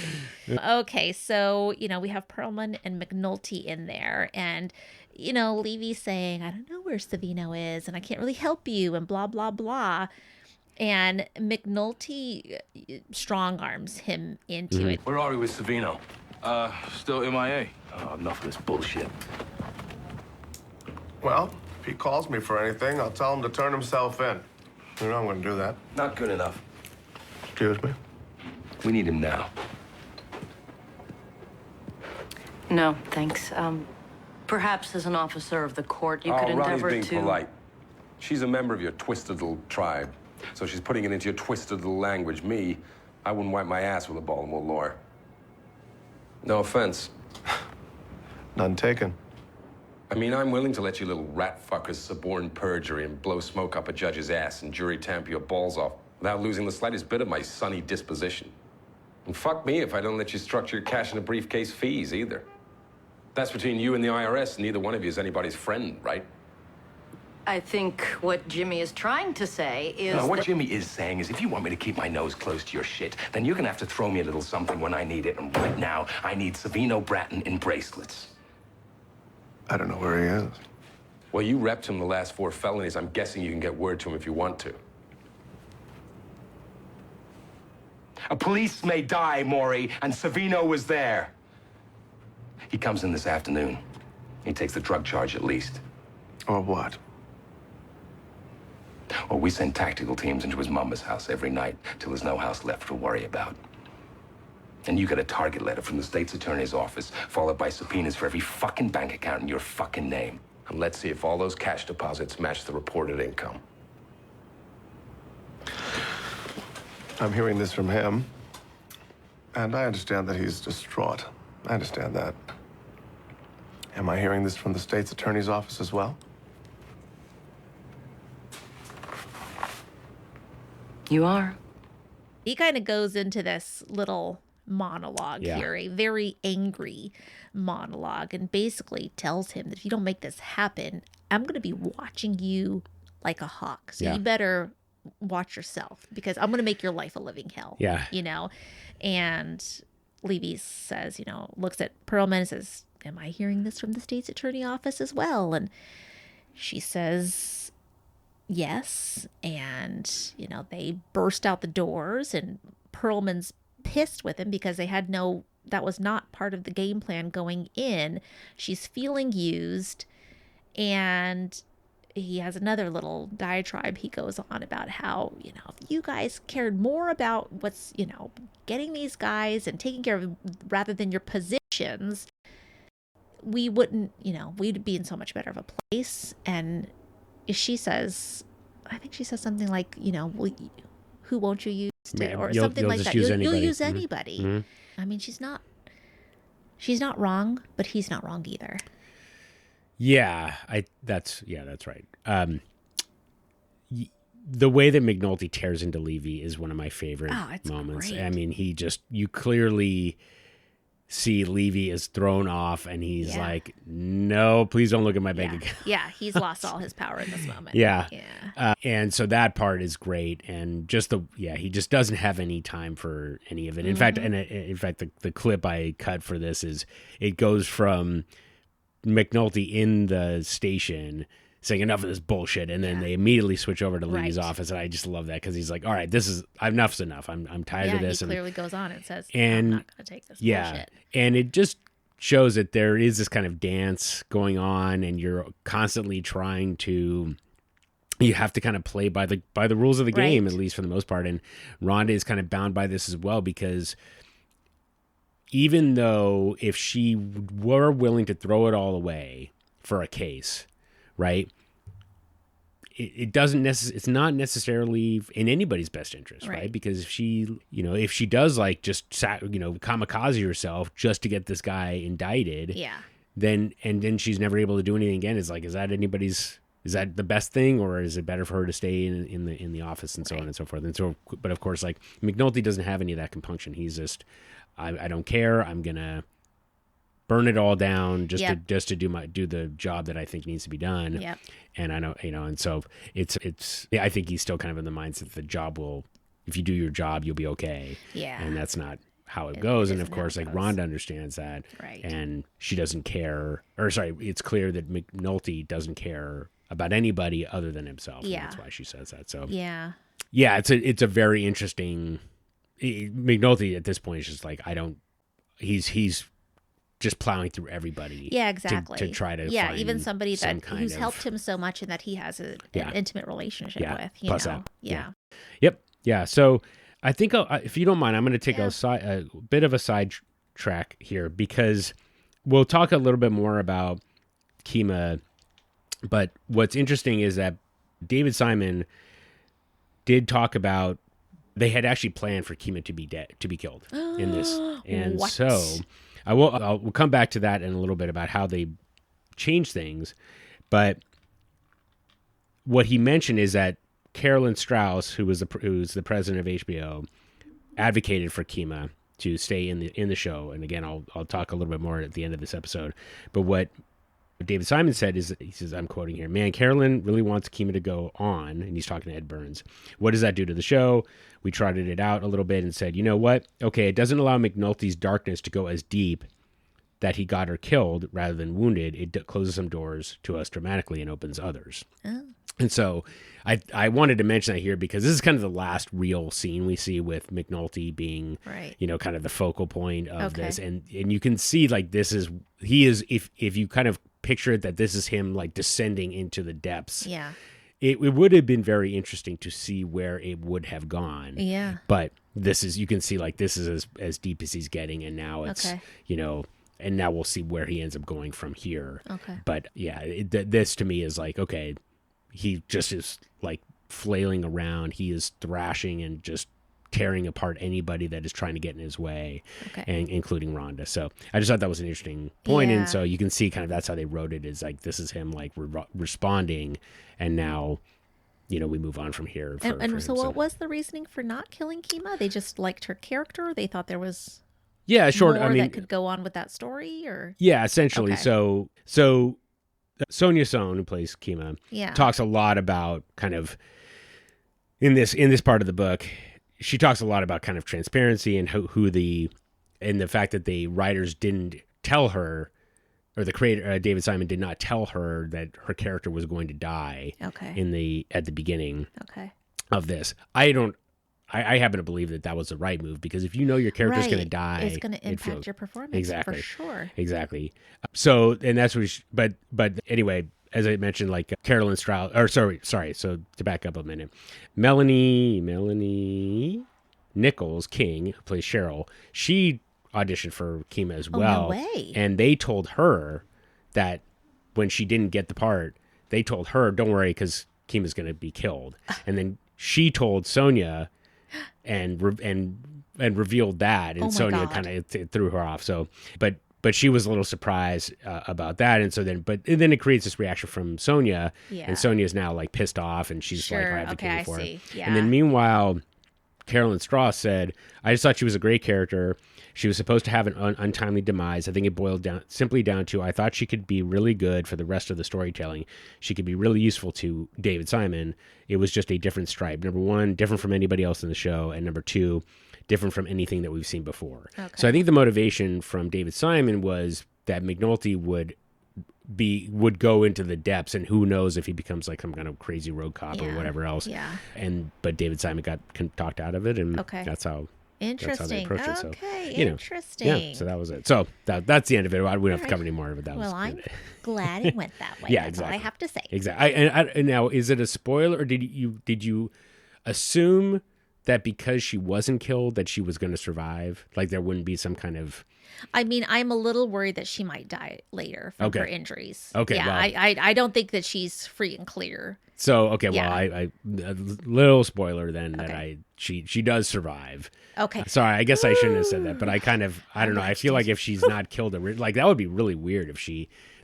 Okay, so we have Perlman and McNulty in there, and Levy's saying, I don't know where Savino is, and I can't really help you, and blah, blah, blah. And McNulty strong arms him into it. Where are we with Savino? Still MIA. Oh, enough of this bullshit. Well, if he calls me for anything, I'll tell him to turn himself in. You know I'm going to do that. Not good enough. Excuse me? We need him now. No, thanks. Perhaps as an officer of the court, you could endeavor Ronnie's to... being polite. She's a member of your twisted little tribe, so she's putting it into your twisted little language. Me, I wouldn't wipe my ass with a Baltimore lawyer. No offense. None taken. I mean, I'm willing to let you little rat fuckers suborn perjury and blow smoke up a judge's ass and jury tamper your balls off without losing the slightest bit of my sunny disposition. And fuck me if I don't let you structure your cash in a briefcase fees either. That's between you and the IRS, and neither one of you is anybody's friend, right? I think what Jimmy is trying to say is what Jimmy is saying is if you want me to keep my nose close to your shit, then you're gonna have to throw me a little something when I need it. And right now, I need Savino Bratton in bracelets. I don't know where he is. Well, you repped him the last 4 felonies. I'm guessing you can get word to him if you want to. A police may die, Maury, and Savino was there. He comes in this afternoon. He takes the drug charge at least. Or what? Well, we send tactical teams into his mama's house every night till there's no house left to worry about. And you get a target letter from the state's attorney's office, followed by subpoenas for every fucking bank account in your fucking name. And let's see if all those cash deposits match the reported income. I'm hearing this from him, and I understand that he's distraught. I understand that. Am I hearing this from the state's attorney's office as well? You are. He kind of goes into this little monologue here, a very angry monologue, and basically tells him that if you don't make this happen, I'm going to be watching you like a hawk. So you better watch yourself because I'm going to make your life a living hell. Yeah. And Levy says, looks at Perlman and says, am I hearing this from the state's attorney office as well? And she says, yes. And, they burst out the doors, and Perlman's pissed with him because that was not part of the game plan going in. She's feeling used, and he has another little diatribe he goes on about how, you know, if you guys cared more about what's, you know, getting these guys and taking care of them rather than your positions, we wouldn't, you know, we'd be in so much better of a place. And she says, I think she says something like, you know, who won't you use to, or something like that. You'll use anybody. Mm-hmm. I mean, she's not wrong, but he's not wrong either. Yeah, that's right. The way that McNulty tears into Levy is one of my favorite moments. Great. I mean, you clearly see Levy is thrown off, and he's like, "No, please don't look at my bank account." Yeah, he's lost all his power in this moment. Yeah. And so that part is great, and just he just doesn't have any time for any of it. In fact, the clip I cut for this is it goes from McNulty in the station saying enough of this bullshit, and then they immediately switch over to Lee's office, and I just love that because he's like, all right, enough's enough. I'm tired of this. He clearly goes on and says, I'm not going to take this bullshit. And it just shows that there is this kind of dance going on, and you're constantly trying to, you have to kind of play by the rules of the game, at least for the most part. And Rhonda is kind of bound by this as well, because even though if she were willing to throw it all away for a case, right, it doesn't it's not necessarily in anybody's best interest, right? Because if she does like just kamikaze herself just to get this guy indicted, then she's never able to do anything again. It's like, is that the best thing, or is it better for her to stay in the office and so on and so forth? And so, but of course, like McNulty doesn't have any of that compunction. He's just, I don't care. I'm gonna burn it all down just to do the job that I think needs to be done. Yep. And I know, and so it's I think he's still kind of in the mindset that the job if you do your job, you'll be okay. Yeah. And that's not how it goes. And of course, like Rhonda understands that. Right. And she doesn't care, it's clear that McNulty doesn't care about anybody other than himself. Yeah. And that's why she says that. So yeah, it's a very interesting, McNulty at this point is just like, he's just plowing through everybody. Yeah, exactly. To try to find even somebody who's helped him so much and that he has an intimate relationship with. Plus know? That. Yep. Yeah. So I think if you don't mind, I'm going to take a bit of a side track here, because we'll talk a little bit more about Kima. But what's interesting is that David Simon did talk about, they had actually planned for Kima to be killed in this. And so we'll come back to that in a little bit about how they changed things. But what he mentioned is that Carolyn Strauss, who's the president of HBO, advocated for Kima to stay in the show. And again, I'll talk a little bit more at the end of this episode. But what David Simon said is, he says, I'm quoting here, "Man, Carolyn really wants Kima to go on," and he's talking to Ed Burns. "What does that do to the show? We trotted it out a little bit and said, you know what? Okay, it doesn't allow McNulty's darkness to go as deep that he got her killed rather than wounded. It closes some doors to us dramatically and opens others." Oh. And so I wanted to mention that here because this is kind of the last real scene we see with McNulty being, kind of the focal point of this. And you can see like he is, if you kind of picture it, that this is him like descending into the depths. Yeah. It would have been very interesting to see where it would have gone. Yeah. But you can see like this is as deep as he's getting. And now it's, and now we'll see where he ends up going from here. Okay. But yeah, this to me is like, okay, he just is like flailing around. He is thrashing and just tearing apart anybody that is trying to get in his way, and including Rhonda. So I just thought that was an interesting point. And so you can see kind of that's how they wrote it, is like, this is him like responding. And now, we move on from here. So what was the reasoning for not killing Kima? They just liked her character? They thought there was more that could go on with that story? Or essentially. Okay. So Sonia Sohn, who plays Kima, talks a lot about kind of in this part of the book. She talks a lot about kind of transparency and and the fact that the writers didn't tell her, or the creator David Simon did not tell her that her character was going to die. Okay. At the beginning. Okay. Of this, I happen to believe that was the right move, because if you know your character's going to die, it's going to impact your performance. Exactly. For sure. Exactly. So, and that's what but anyway, as I mentioned, like Carolyn Stroud, or sorry. So to back up a minute, Melanie Nichols King, who plays Cheryl, she auditioned for Kima as well. No way. And they told her that when she didn't get the part, they told her, don't worry, because Kima's going to be killed. And then she told Sonia and revealed that. And Sonia kind of threw her off. So, but she was a little surprised about that. And so then it creates this reaction from Sonia. Yeah. And Sonia's now like pissed off and she's like advocating for it. Yeah. And then meanwhile, Carolyn Strauss said, I just thought she was a great character. She was supposed to have an untimely demise. I think it boiled simply down to, I thought she could be really good for the rest of the storytelling. She could be really useful to David Simon. It was just a different stripe. Number one, different from anybody else in the show. And number two, different from anything that we've seen before. Okay. So I think the motivation from David Simon was that McNulty would go into the depths, and who knows if he becomes like some kind of crazy rogue cop or whatever else. Yeah. But David Simon got talked out of it, and that's how. Interesting. That's how they approached it. So, interesting. Yeah, so that was it. So that's the end of it. We don't have to cover any more of it. I'm glad it went that way. Yeah, that's exactly. all I have to say. Exactly. And now, is it a spoiler, or did you assume that because she wasn't killed that she was going to survive? Like there wouldn't be some kind of... I mean, I'm a little worried that she might die later from her injuries. Okay. Yeah, well, I don't think that she's free and clear. So, okay, well, I a little spoiler then that she does survive. Okay. Sorry, I guess I shouldn't have said that, but I don't know. I feel like if she's not killed, like that would be really weird if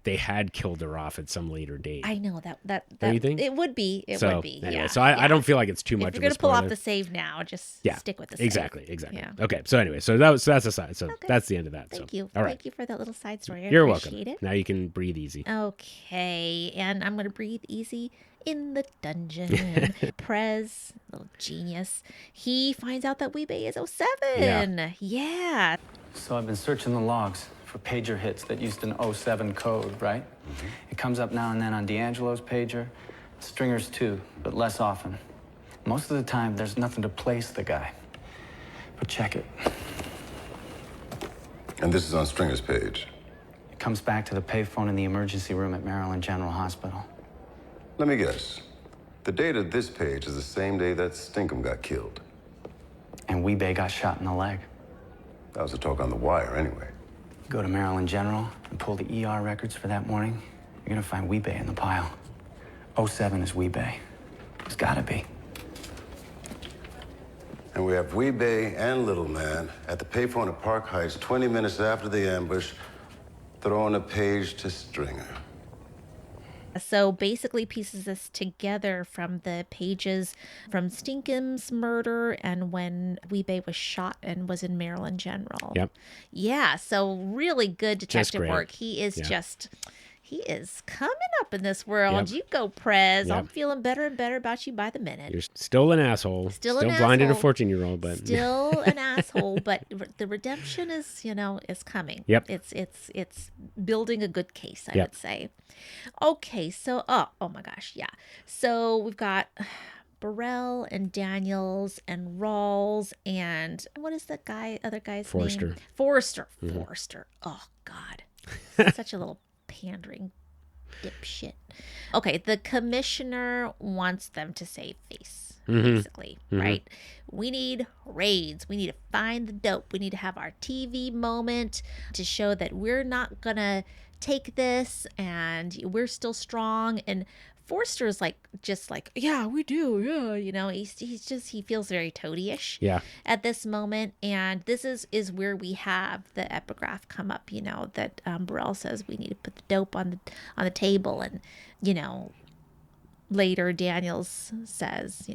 they had killed her off at some later date. I know that Don't you think? It would be. Anyway, yeah. So I don't feel like it's too much of a spoiler. If you're going to pull off the save now, just stick with the save. Exactly. Yeah. Okay, so anyway, so that's aside. So that's the end of that. Thank you. All right. Thank you for that little side story. You're appreciate welcome. it. Now you can breathe easy. Okay, and I'm going to breathe easy in the dungeon. Prez, little genius, he finds out that Weebay is 07. Yeah. So I've been searching the logs for pager hits that used an 07 code, right? Mm-hmm. It comes up now and then on D'Angelo's pager. Stringer's too, but less often. Most of the time, there's nothing to place the guy. But check it. And this is on Stringer's page. It comes back to the payphone in the emergency room at Maryland General Hospital. Let me guess. The date of this page is the same day that Stinkum got killed. And Weebay got shot in the leg. That was the talk on the wire, anyway. Go to Maryland General and pull the ER records for that morning. You're gonna find Weebay in the pile. 07 is Weebay. It's gotta be. And we have Weebay and Little Man at the payphone at Park Heights 20 minutes after the ambush, throwing a page to Stringer. So basically pieces this together from the pages from Stinkum's murder and when Weebay was shot and was in Maryland General. Yep. Yeah, so really good detective great. work. He is he is coming up in this world. You go, Prez. I'm feeling better and better about you by the minute. You're still an asshole. Still blinded asshole. a 14-year-old, but still an asshole. But the redemption is, is coming. Yep. It's building a good case, I would say. Okay, so oh my gosh, yeah. So we've got Burrell and Daniels and Rawls and what is that other guy's Forrester. name? Forrester. Mm-hmm. Forrester. Oh God, such a little pandering dipshit. Okay, the commissioner wants them to save face, basically, right? We need raids. We need to find the dope. We need to have our TV moment to show that we're not gonna take this and we're still strong. And Forster's just like, yeah, we do. Yeah. He feels very toady-ish at this moment. And this is where we have the epigraph come up, that Burrell says we need to put the dope on the table. And, later Daniels says,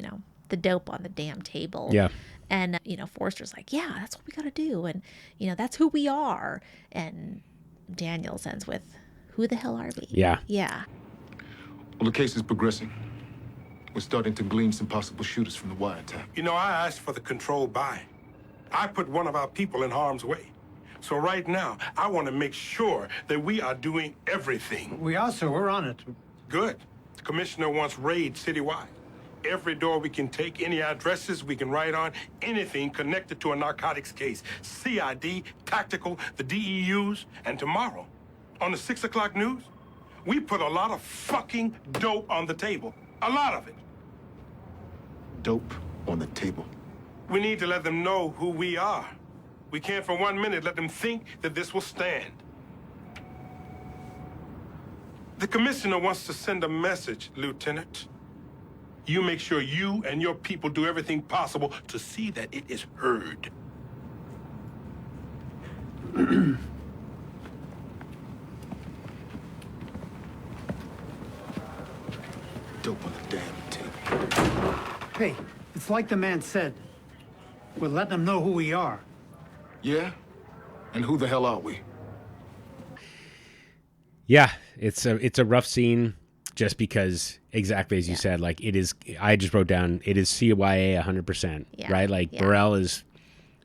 the dope on the damn table. Yeah. And, Forster's like, yeah, that's what we got to do. And, that's who we are. And Daniels ends with, who the hell are we? Yeah. Yeah. Well, the case is progressing. We're starting to glean some possible shooters from the wiretap. I asked for the controlled buy. I put one of our people in harm's way. So right now, I want to make sure that we are doing everything. We are, sir. We're on it. Good. The commissioner wants raids citywide. Every door we can take, any addresses we can write on, anything connected to a narcotics case. CID, tactical, the DEUs, and tomorrow, on the 6 o'clock news, We put a lot of fucking dope on the table. A lot of it. Dope on the table. We need to let them know who we are. We can't for 1 minute let them think that this will stand. The commissioner wants to send a message, Lieutenant. You make sure you and your people do everything possible to see that it is heard. Dope on the damn table. Hey, it's like the man said. We're letting them know who we are. Yeah? And who the hell are we? Yeah, it's a rough scene just because, exactly as you said, like it is, I just wrote down, it is CYA 100%, right? Like Burrell is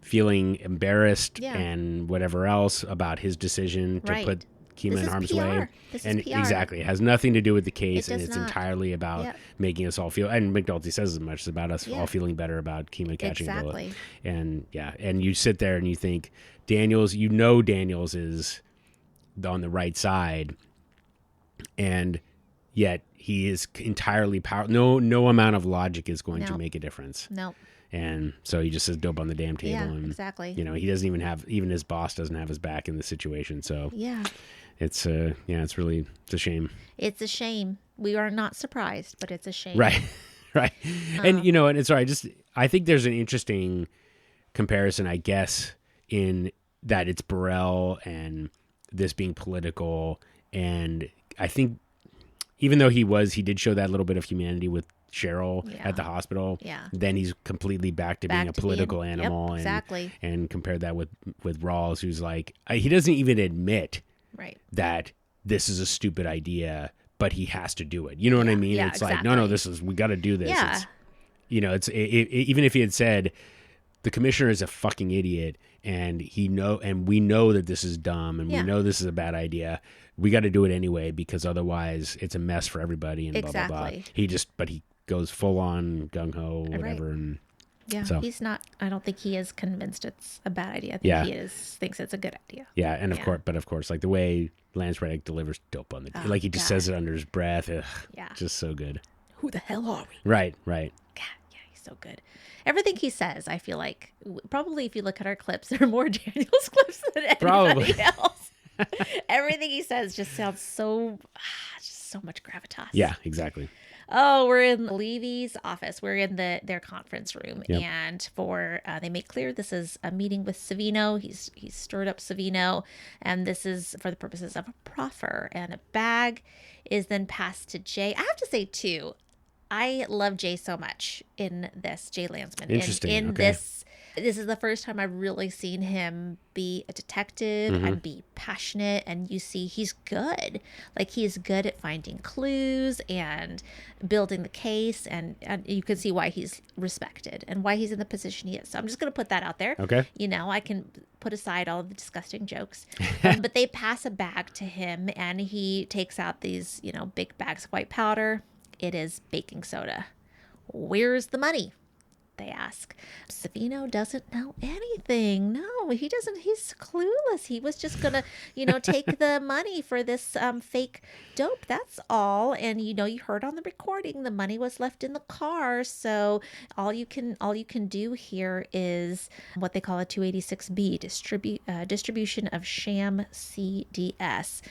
feeling embarrassed and whatever else about his decision to put Kima in harm's way. And exactly, it has nothing to do with the case, and it's entirely about making us all feel, and McNulty says as much, it's about us all feeling better about Kima catching a bullet. And and you sit there and you think, Daniels is on the right side, and yet he is entirely no amount of logic is going to make a difference. And so he just says dope on the damn table. And exactly. He doesn't even his boss doesn't have his back in the situation. So it's it's a shame. It's a shame. We are not surprised, but it's a shame. Right. And and it's I think there's an interesting comparison, I guess, in that it's Burrell and this being political, and I think even though he did show that little bit of humanity with Cheryl at the hospital, then he's completely back to being a political animal. Yep, exactly. And compared that with Rawls, who's like, he doesn't even admit that this is a stupid idea, but he has to do it. You know what I mean? It's like, no, we got to do this. Yeah. It's even if he had said, the commissioner is a fucking idiot, and we know that this is dumb, and we know this is a bad idea. We got to do it anyway, because otherwise it's a mess for everybody, and blah, blah, blah. But he goes full on gung ho, whatever. And so he's not, I don't think he is convinced it's a bad idea. I think he thinks it's a good idea. Yeah. And of course, like the way Lance Reddick delivers dope on the, like he just says it under his breath. Ugh, just so good. Who the hell are we? Right. God, yeah, he's so good. Everything he says, I feel like, probably if you look at our clips, there are more Daniels clips than anybody else. Everything he says just sounds so much gravitas. Yeah, exactly. Oh, we're in Levy's office. We're in their conference room, and they make clear this is a meeting with Savino. He's stirred up Savino, and this is for the purposes of a proffer. And a bag is then passed to Jay. I have to say too, I love Jay so much in this. Jay Landsman. Interesting. In this is the first time I've really seen him be a detective and be passionate. And you see he's good. Like, he's good at finding clues and building the case. And you can see why he's respected and why he's in the position he is. So I'm just going to put that out there. Okay. I can put aside all of the disgusting jokes. But they pass a bag to him, and he takes out these, big bags of white powder. It is baking soda. Where's the money? They ask. Savino doesn't know anything. No, he doesn't. He's clueless. He was just gonna, take the money for this fake dope. That's all. And you heard on the recording, the money was left in the car. So all you can do here is what they call a 286B, distribution of sham CDS.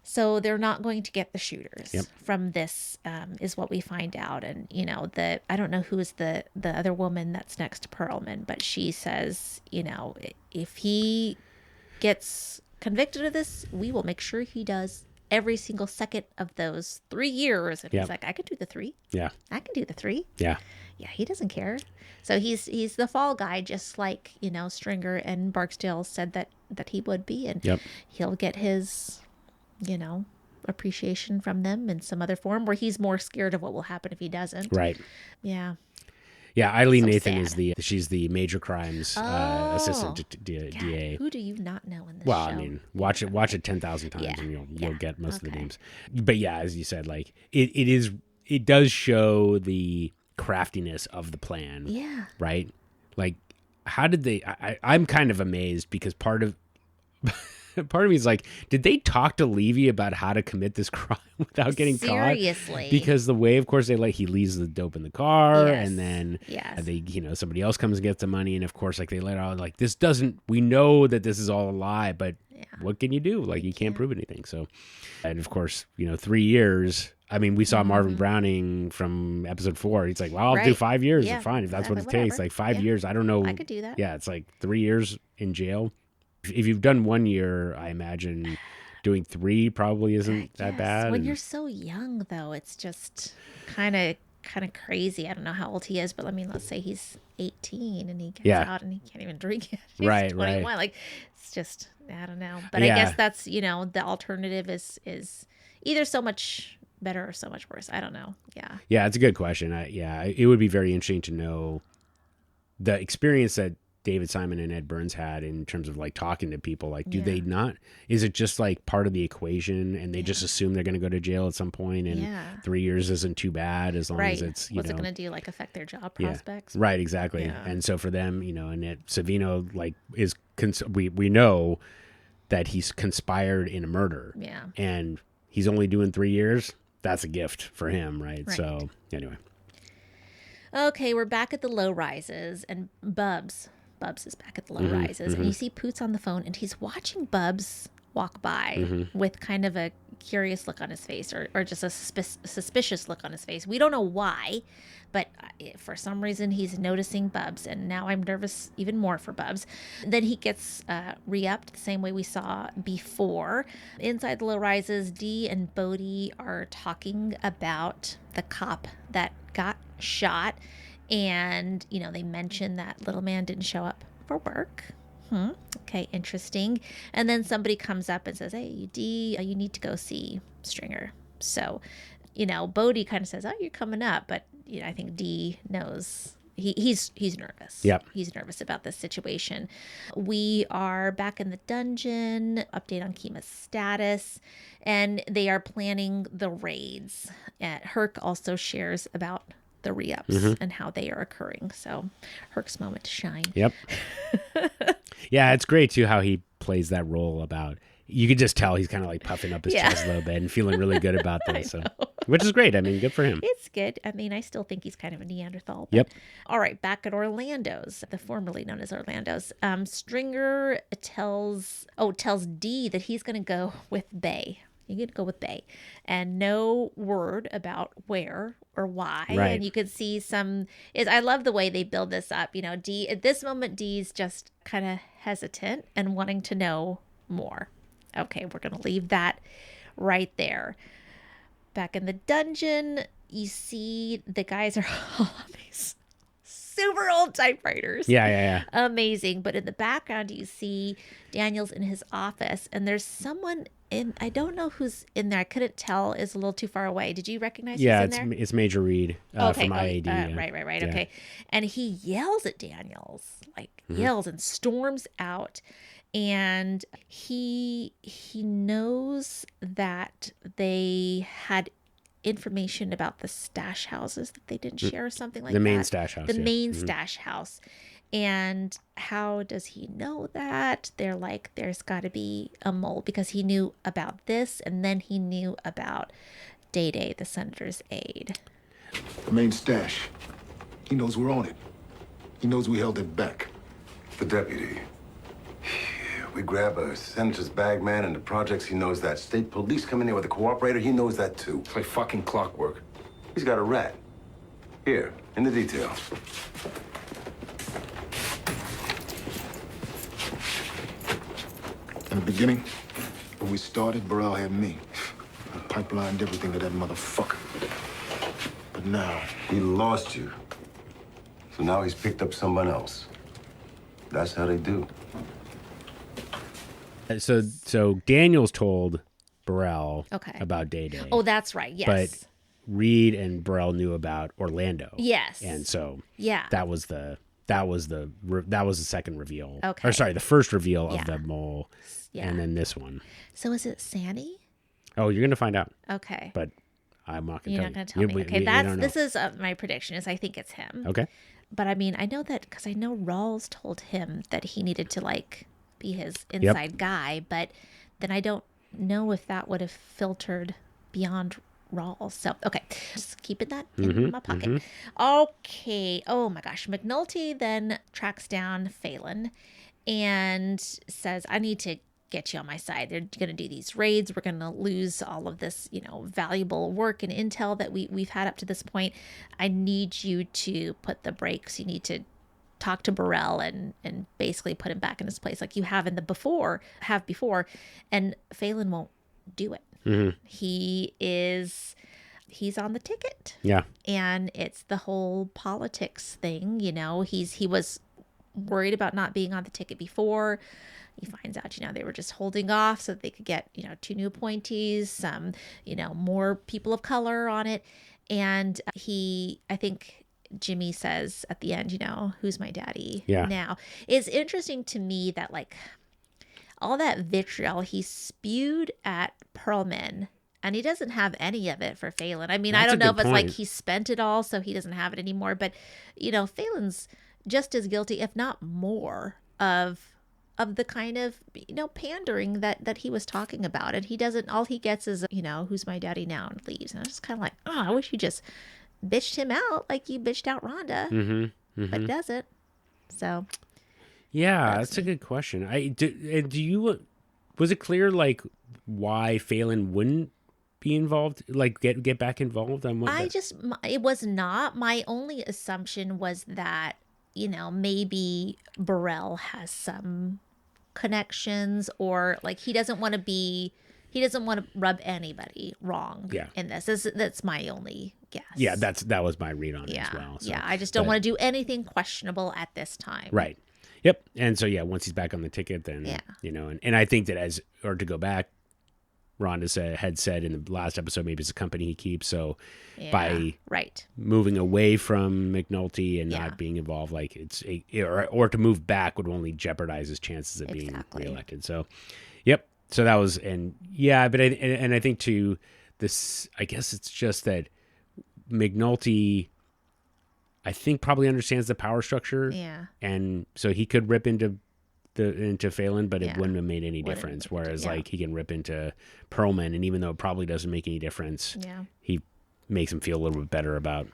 So they're not going to get the shooters from this, is what we find out. And, I don't know who is the other woman that's next to Perlman, but she says, if he gets convicted of this, we will make sure he does every single second of those 3 years. And he's like, I can do the 3. Yeah. I can do the 3. Yeah. Yeah, he doesn't care. So he's the fall guy, just like, Stringer and Barksdale said that he would be. And he'll get his appreciation from them in some other form, where he's more scared of what will happen if he doesn't. Right. Yeah. Yeah. Eileen Nathan she's the major crimes assistant DA. Who do you not know in this show? I mean, watch it 10,000 times and you'll get most of the names. But yeah, as you said, like it does show the craftiness of the plan. Yeah. Right. Like, how did they? I'm kind of amazed because part of part of me is like, did they talk to Levy about how to commit this crime without getting Seriously. caught? Because the way, of course, he leaves the dope in the car, Yes. and then Yes. they, somebody else comes and gets the money, and of course, like they let out, like this doesn't. We know that this is all a lie, but what can you do? Like you can't prove anything. So, and of course, 3 years. I mean, we saw Marvin Browning from episode 4. He's like, well, I'll do 5 years. Yeah, Fine, if that's what it exactly, takes. Like 5 years. I don't know. I could do that. Yeah, it's like 3 years in jail. If you've done 1 year, I imagine doing 3 probably isn't that bad. When you're so young, though, it's just kind of crazy. I don't know how old he is, but let's say he's 18 and he gets out and he can't even drink yet. He's 21. Like, it's just, I don't know. But I guess that's, the alternative is either so much better or so much worse. I don't know. Yeah. Yeah, it's a good question. It would be very interesting to know the experience that David Simon and Ed Burns had in terms of like talking to people. Like, do they not? Is it just like part of the equation, and they just assume they're going to go to jail at some point, and 3 years isn't too bad as long as it's what's it going to do? Like affect their job prospects? Right. Exactly. Yeah. And so for them, and Savino like is we know that he's conspired in a murder. Yeah. And he's only doing 3 years. That's a gift for him, right? So anyway. Okay, we're back at the low rises, and Bubs is back at the low rises, and you see Poots on the phone, and he's watching Bubs walk by with kind of a curious look on his face, or just a suspicious look on his face. We don't know why, but for some reason he's noticing Bubs, and now I'm nervous even more for Bubs. Then he gets re-upped the same way we saw before. Inside the low rises, Dee and Bodhi are talking about the cop that got shot, and they mention that little man didn't show up for work. Okay, interesting. And then somebody comes up and says, hey, Dee, you need to go see Stringer. So, Bodhi kind of says, oh, you're coming up. But, I think Dee knows he's nervous. Yep. He's nervous about this situation. We are back in the dungeon, update on Kima's status, and they are planning the raids. Herc also shares about the re-ups and how they are occurring. So Herc's moment to shine. Yep. Yeah, it's great too how he plays that role about, you could just tell he's kind of like puffing up his chest a little bit and feeling really good about this. So, which is great. I mean, good for him. It's good. I mean, I still think he's kind of a Neanderthal. Yep. All right, back at Orlando's, the formerly known as Orlando's. Stringer tells Dee that he's going to go with Bay. You could go with Bay, and no word about where or why. Right. And you could see I love the way they build this up. Dee, at this moment, Dee's just kind of hesitant and wanting to know more. Okay, we're going to leave that right there. Back in the dungeon, you see the guys are all on these super old typewriters. Yeah. Amazing. But in the background, you see Daniel's in his office, and there's someone in, I don't know who's in there. I couldn't tell. It's a little too far away. Did you recognize who's in there? It's Major Reed from IAD. Right. Yeah. Okay. And he yells at Daniels, yells and storms out. And he knows that they had information about the stash houses that they didn't share or something like that. The main stash house. The main stash house. And how does he know that? They're like, there's got to be a mole, because he knew about this, and then he knew about Day-Day, the senator's aide. The main stash. He knows we're on it. He knows we held it back. The deputy. We grab a senator's bag man in the projects, he knows that. State police come in here with a cooperator, he knows that too. It's like fucking clockwork. He's got a rat. Here, in the detail. In the beginning, when we started, Burrell had me. I pipelined everything to that motherfucker. But now... He lost you. So now he's picked up someone else. That's how they do. So Daniels told Burrell about Day-Day. Oh, that's right. Yes. But Reed and Burrell knew about Orlando. Yes. And so yeah, that was the second reveal. Okay. Or sorry, the first reveal of the mole. Yeah. And then this one. So is it Sandy? Oh, you're gonna find out. Okay. But I'm not gonna. You're not gonna tell me. Okay, this is my prediction. Is I think it's him. Okay. But I mean, I know that because I know Rawls told him that he needed to be his inside guy, but then I don't know if that would have filtered beyond Rawls. So, okay, just keeping that in my pocket. Okay. Oh my gosh. McNulty then tracks down Phelan and says, I need to get you on my side. They're going to do these raids. We're going to lose all of this, valuable work and intel that we've had up to this point. I need you to put the brakes. You need to talk to Burrell and basically put him back in his place like you have before. And Phelan won't do it. He's on the ticket. Yeah. And it's the whole politics thing. He was worried about not being on the ticket before. He finds out, they were just holding off so that they could get, 2 new appointees, some, more people of color on it. And I think Jimmy says at the end, who's my daddy now? It's interesting to me that all that vitriol he spewed at Perlman, and he doesn't have any of it for Phelan. I mean, I don't know if it's he spent it all, so he doesn't have it anymore. But, Phelan's just as guilty, if not more, of the kind of, pandering that he was talking about. And he doesn't, all he gets is, who's my daddy now, and leaves. And I was just kind of like, I wish you just bitched him out like you bitched out Rhonda. But he doesn't. So... Yeah, that's a good question. Was it clear why Phelan wouldn't be involved, get back involved on what? It was not. My only assumption was that, maybe Burrell has some connections, or he doesn't want to rub anybody wrong in this. That's my only guess. Yeah, that was my read on it as well. So, I just don't want to do anything questionable at this time. Right. Yep. And so, once he's back on the ticket, then, and I think that to go back, Rhonda had said in the last episode, maybe it's a company he keeps. So by moving away from McNulty and not being involved, or to move back would only jeopardize his chances of being reelected. So, yep. So that was, but I think too, this, I guess it's just that McNulty, I think, probably understands the power structure. Yeah. And so he could rip into Phelan, but it wouldn't have made any difference. Whereas he can rip into Perlman, and even though it probably doesn't make any difference, he makes him feel a little bit better about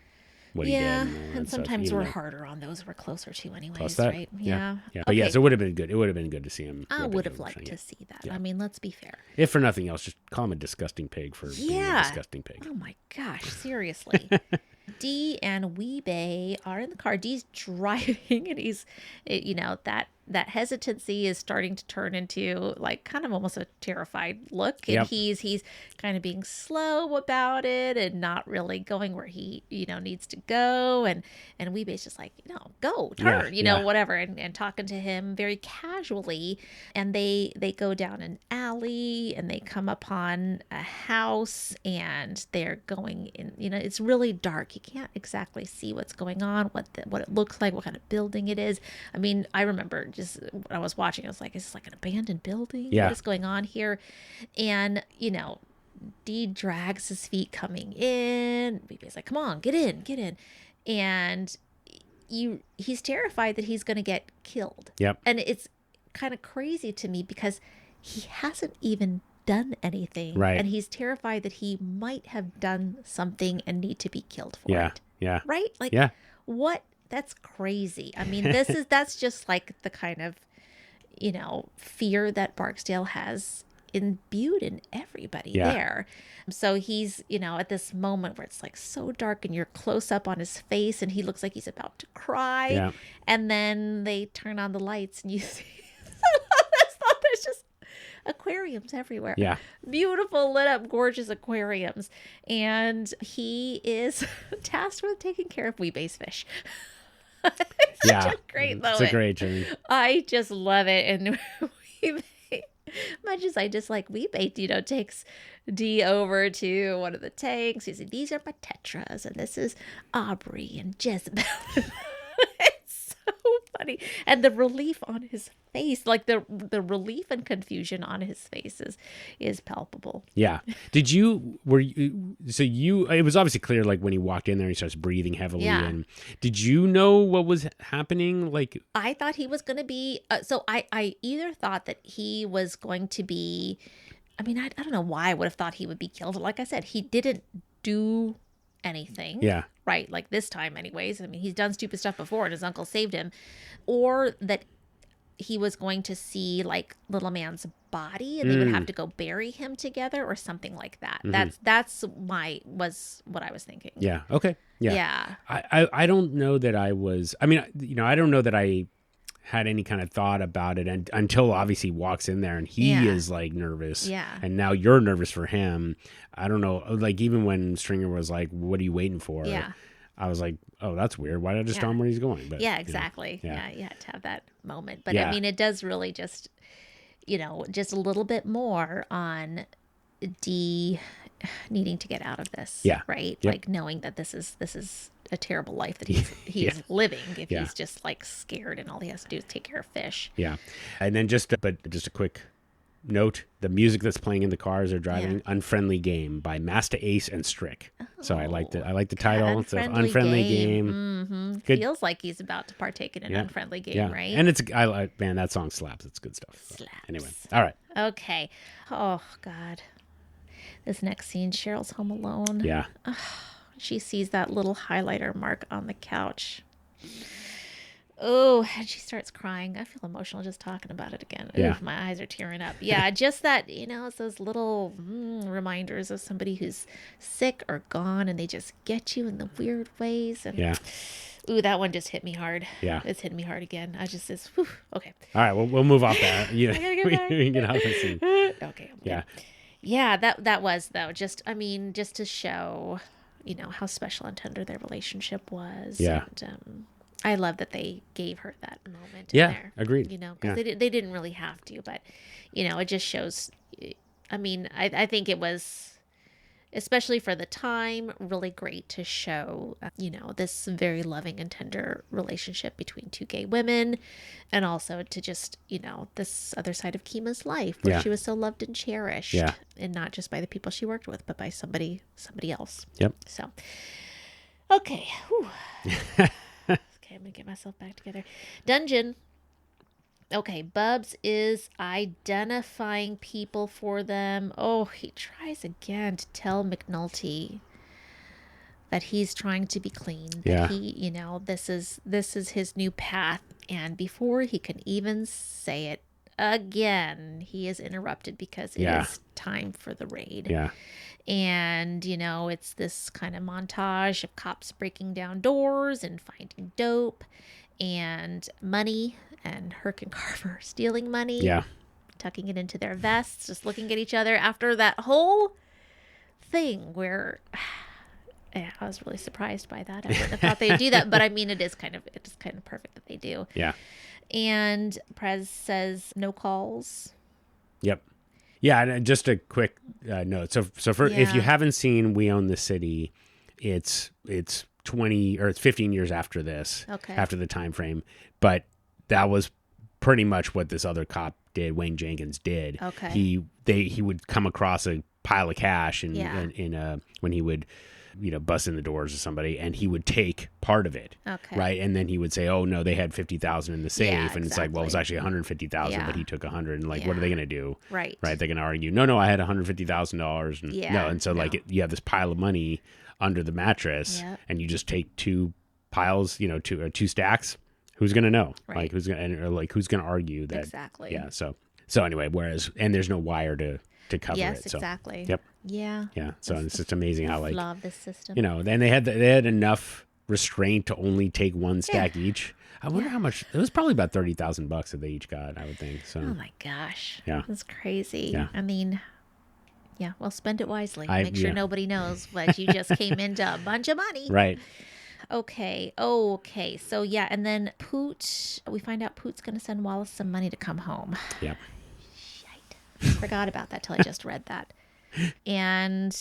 what he did. And sometimes we're harder on those we're closer to anyways, right? Yeah. But so it would have been good. It would have been good to see him. I would have liked to see that. Yeah. I mean, let's be fair. If for nothing else, just call him a disgusting pig for being a disgusting pig. Oh my gosh, seriously. Dee and Weebay are in the car. Dee's driving, and he's, that hesitancy is starting to turn into kind of almost a terrified look. And he's kind of being slow about it and not really going where he, needs to go. And Weebay's just like, go, turn, whatever. And talking to him very casually. And they go down an alley and they come upon a house, and they're going in, it's really dark. You can't exactly see what's going on, what it looks like, what kind of building it is. I mean, I remember just when I was watching, I was like, is this an abandoned building? Yeah. What is going on here? And, Dee drags his feet coming in. Weebay's like, come on, get in. And he's terrified that he's going to get killed. Yep. And it's kind of crazy to me because he hasn't even done anything. Right. And he's terrified that he might have done something and need to be killed for it. Yeah. Right? What? That's crazy. I mean, that's just the kind of, fear that Barksdale has imbued in everybody there. So he's, at this moment where it's so dark and you're close up on his face and he looks like he's about to cry. Yeah. And then they turn on the lights and you see there's just aquariums everywhere. Yeah. Beautiful, lit up, gorgeous aquariums. And he is tasked with taking care of Weebay's fish. It's such a great moment. It's a great journey. I just love it. And Weebay, much as I dislike Weebay, takes Dee over to one of the tanks. He said, these are my tetras, and this is Aubrey and Jezebel. It's so funny. funny. And the relief on his face, like the relief and confusion on his face is palpable. Yeah. It was obviously clear, like when he walked in there, he starts breathing heavily. Yeah. And did you know what was happening? Like, I thought he was going to be, so I either thought that he was going to be, I mean, I don't know why I would have thought he would be killed. Like I said, he didn't do anything. Yeah. Right. Like this time anyways. I mean, he's done stupid stuff before and his uncle saved him. Or that he was going to see like little man's body and they would have to go bury him together or something like that. That's what I was thinking. Yeah. Okay. Yeah. Yeah. I don't know that I was, I mean, I don't know that I had any kind of thought about it until obviously he walks in there and he is like nervous. Yeah. And now you're nervous for him. I don't know. Like even when Stringer was like, what are you waiting for? Yeah. I was like, oh, that's weird. Why did I just tell him where he's going? But yeah, exactly. You know, Yeah, you had to have that moment. But I mean, it does really just, just a little bit more on D needing to get out of this. Yeah. Right? Yep. Like knowing that this is a terrible life that he's living if he's just like scared and all he has to do is take care of fish. Yeah. And then just a quick note, the music that's playing in the car as they're driving, Unfriendly Game by Masta Ace and Strick. So I like the title. It's an Unfriendly Game. Mm-hmm. Feels like he's about to partake in an unfriendly game, right? And man, that song slaps. It's good stuff. So, anyway. All right. Okay. Oh God. This next scene, Cheryl's home alone. Yeah. She sees that little highlighter mark on the couch. Oh, and she starts crying. I feel emotional just talking about it again. Yeah. Ooh, my eyes are tearing up. Yeah, just that, it's those little reminders of somebody who's sick or gone and they just get you in the weird ways. And ooh, that one just hit me hard. Yeah. It's hitting me hard again. Okay. All right, we'll move off that. Yeah. I gotta get back. We can get off the scene. Okay. Yeah. Yeah, that was though. Just to show, how special and tender their relationship was. Yeah. And I love that they gave her that moment. Yeah, in there, agreed. Because they didn't really have to, but it just shows. I mean, I think it was, especially for the time, really great to show, this very loving and tender relationship between two gay women, and also to just, this other side of Kima's life where she was so loved and cherished, and not just by the people she worked with, but by somebody else. Yep. So, okay. Okay, I'm gonna get myself back together. Dungeon. Okay, Bubs is identifying people for them. Oh, he tries again to tell McNulty that he's trying to be clean. Yeah. That he, this is his new path. And before he can even say it again, he is interrupted because it is time for the raid. Yeah. And, it's this kind of montage of cops breaking down doors and finding dope and money, and Herc and Carver stealing money. Yeah. Tucking it into their vests, just looking at each other after that whole thing where I was really surprised by that. I wouldn't have thought they'd do that, but I mean, it is kind of perfect that they do. Yeah. And Prez says no calls. Yep. Yeah, and just a quick note. So if you haven't seen We Own the City, it's 20 or it's 15 years after this, after the time frame. But that was pretty much what this other cop did. Wayne Jenkins did. Okay. He would come across a pile of cash and when he would bust in the doors of somebody, and he would take part of it. Okay. Right. And then he would say, oh no, they had 50,000 in the safe. And it's like, well, it was actually 150,000, but he took 100. And like, what are they going to do? Right. Right. They're going to argue, no, I had $150,000. And no. And so like you have this pile of money under the mattress and you just take two piles, two stacks. Who's going to know? Right. Like who's going to argue that? Exactly. Yeah. So anyway, and there's no wire to cover it. Yes, So, exactly. Yep. Yeah. Yeah. So it's just amazing how like, love this system. then they had enough restraint to only take one stack each. I wonder how much. It was probably about $30,000 that they each got, I would think. So. Oh my gosh. Yeah. That's crazy. Yeah. I mean, yeah. Well, spend it wisely. Make sure nobody knows what you just came into a bunch of money. Right. Okay. So yeah, and then Poot. We find out Poot's going to send Wallace some money to come home. Yeah. Forgot about that till I just read that. And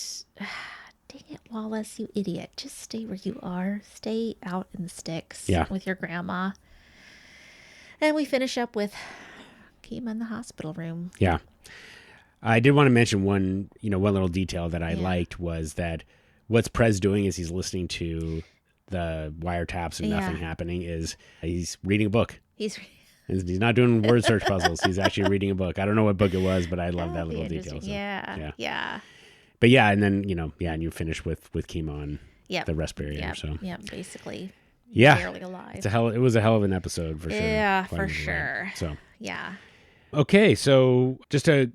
dang it, Wallace, you idiot. Just stay where you are. Stay out in the sticks with your grandma. And we finish up with Kima in the hospital room. Yeah. I did want to mention one little detail that I liked was that what's Prez doing is he's listening to the wiretaps and nothing happening is he's reading a book. He's not doing word search puzzles. He's actually reading a book. I don't know what book it was, but I love that little detail. So, yeah. But yeah, and then, and you finish with Kima on the respirator. So basically. Yeah. Barely alive. It was a hell of an episode for sure. Yeah, for sure. So yeah. Okay, so just to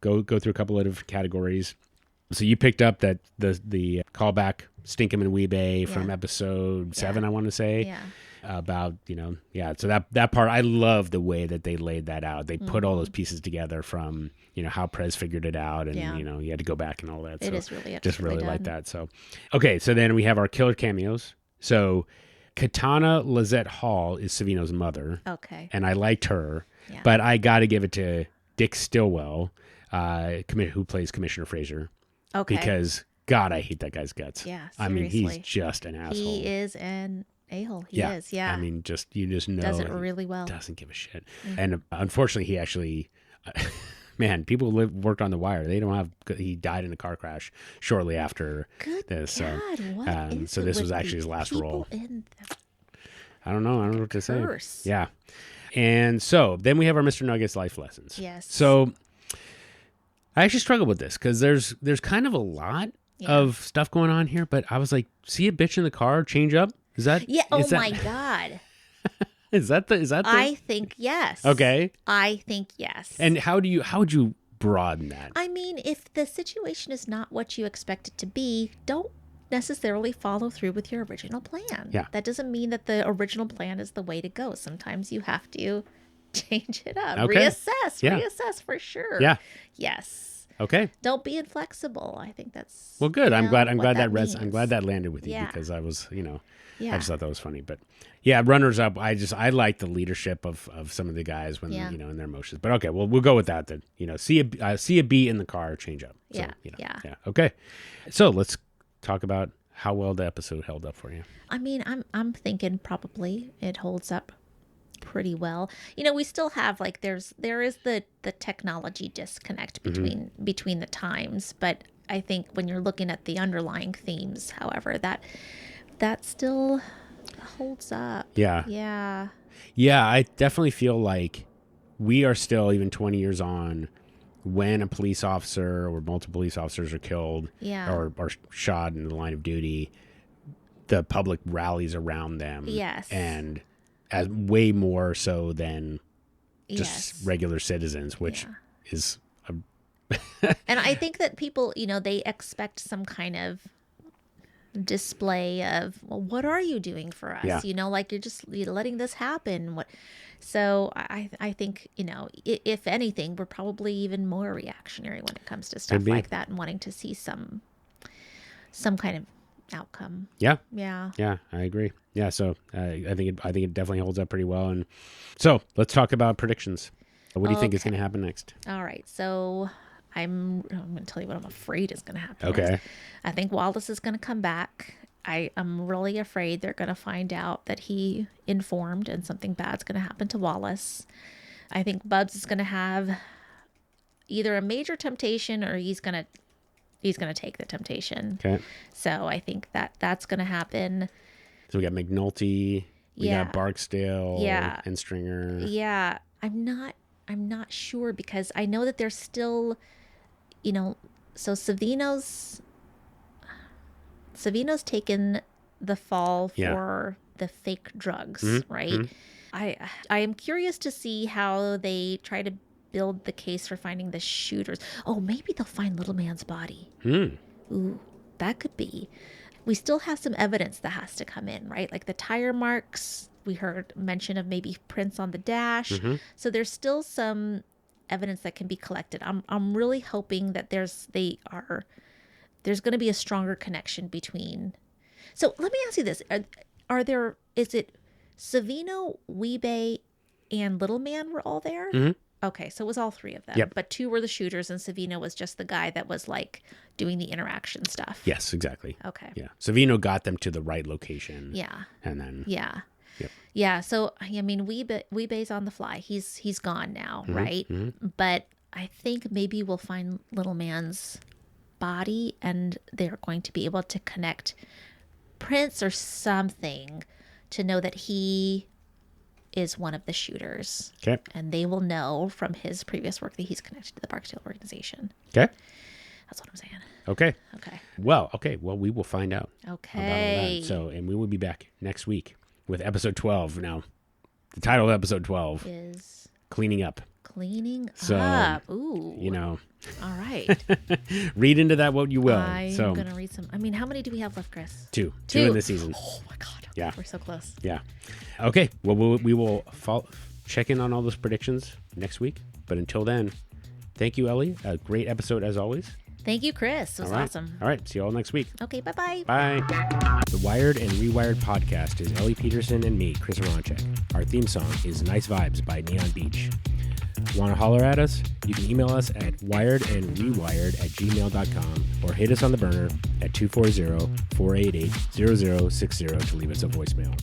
go through a couple of categories. So you picked up that the callback Stinkum and Weebay from episode 7, I want to say. Yeah. About, so that part, I love the way that they laid that out. They put all those pieces together from, how Prez figured it out and, you had to go back and all that. It is really just really like that. So, okay. So then we have our killer cameos. So Katana Lizette Hall is Savino's mother. Okay. And I liked her, but I got to give it to Dick Stillwell, who plays Commissioner Fraser. Okay. Because, God, I hate that guy's guts. Yeah, seriously. I mean, he's just an asshole. He is an a-hole. He is, yeah. I mean, you just know. Does it really well. Doesn't give a shit. Mm-hmm. And unfortunately, he actually, people who worked on The Wire, he died in a car crash shortly after this. God, what so this was actually his last role. I don't know what to say. Yeah. And so then we have our Mr. Nuggets life lessons. Yes. So I actually struggled with this because there's kind of a lot of stuff going on here, but I was like, see a bitch in the car, change up? Is that? Yeah. My God. Is that the? I think yes. Okay. I think yes. And how would you broaden that? I mean, if the situation is not what you expect it to be, don't necessarily follow through with your original plan. Yeah. That doesn't mean that the original plan is the way to go. Sometimes you have to change it up. Okay. Reassess for sure. Yeah. Yes. Okay. Don't be inflexible. I think that's well. Good. I'm glad means. I'm glad that landed with you because I was Yeah. I just thought that was funny. But yeah, runners up. I like the leadership of some of the guys when in their emotions. But okay, well we'll go with that then. See a beat in the car, change up. So, yeah. Okay. So let's talk about how well the episode held up for you. I mean, I'm thinking probably it holds up pretty well. We still have there is the technology disconnect between the times, but I think when you're looking at the underlying themes, however, that still holds up. Yeah. Yeah. Yeah, I definitely feel like we are still, even 20 years on, when a police officer or multiple police officers are killed or shot in the line of duty, the public rallies around them. Yes. And as way more so than just regular citizens, which is and I think that people, they expect some kind of display of, well, what are you doing for us? You're letting this happen. So I think, if anything, we're probably even more reactionary when it comes to stuff like that and wanting to see some kind of outcome. Yeah. Yeah. Yeah, I agree. Yeah, so I think it definitely holds up pretty well. And so let's talk about predictions. What do you think is going to happen next? All right. So I'm going to tell you what I'm afraid is going to happen. Okay. Next. I think Wallace is going to come back. I'm really afraid they're going to find out that he informed and something bad's going to happen to Wallace. I think Bubs is going to have either a major temptation or he's going to take the temptation. Okay. So I think that's going to happen. So we got McNulty, we got Barksdale, and Stringer. Yeah, I'm not sure because I know that there's still, so Savino's taken the fall for the fake drugs, right? I am curious to see how they try to build the case for finding the shooters. Oh, maybe they'll find Little Man's body. Ooh, that could be. We still have some evidence that has to come in, right? Like the tire marks. We heard mention of maybe prints on the dash. So there's still some evidence that can be collected. I'm really hoping that there's going to be a stronger connection between. So let me ask you this: is it Savino, Weebay, and Little Man were all there? Okay, so it was all three of them. Yep. But two were the shooters, and Savino was just the guy that was doing the interaction stuff. Yes, exactly. Okay. Yeah. Savino got them to the right location. Yeah. And then. Yeah. Yep. Yeah. So I mean, Weebay's on the fly. He's gone now, right? But I think maybe we'll find Little Man's body, and they're going to be able to connect prints or something to know that he is one of the shooters. Okay. And they will know from his previous work that he's connected to the Barksdale organization. Okay. That's what I'm saying. Okay. Okay. Well, we will find out. Okay. About that. So, and we will be back next week with episode 12. Now, the title of episode 12 is Cleaning Up. Cleaning So, Up. Ooh. You know. All right. Read into that what you will. I'm going to read some. I mean, how many do we have left, Chris? Two in the season. Oh, my God. Yeah. We're so close. Yeah. Okay. Well, we will check in on all those predictions next week. But until then, thank you, Ellie. A great episode as always. Thank you, Chris. It was awesome. All right. See you all next week. Okay. Bye-bye. Bye. The Wired and Rewired podcast is Ellie Peterson and me, Chris Aronchek. Our theme song is Nice Vibes by Neon Beach. Want to holler at us? You can email us at wiredandrewired@gmail.com or hit us on the burner at 240-488-0060 to leave us a voicemail.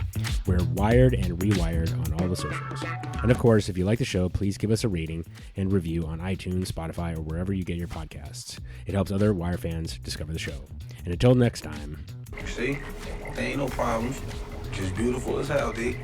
We're Wired and Rewired on all the socials. And of course, if you like the show, please give us a rating and review on iTunes, Spotify, or wherever you get your podcasts. It helps other Wire fans discover the show. And until next time. See? There ain't no problems. Just beautiful as hell, D.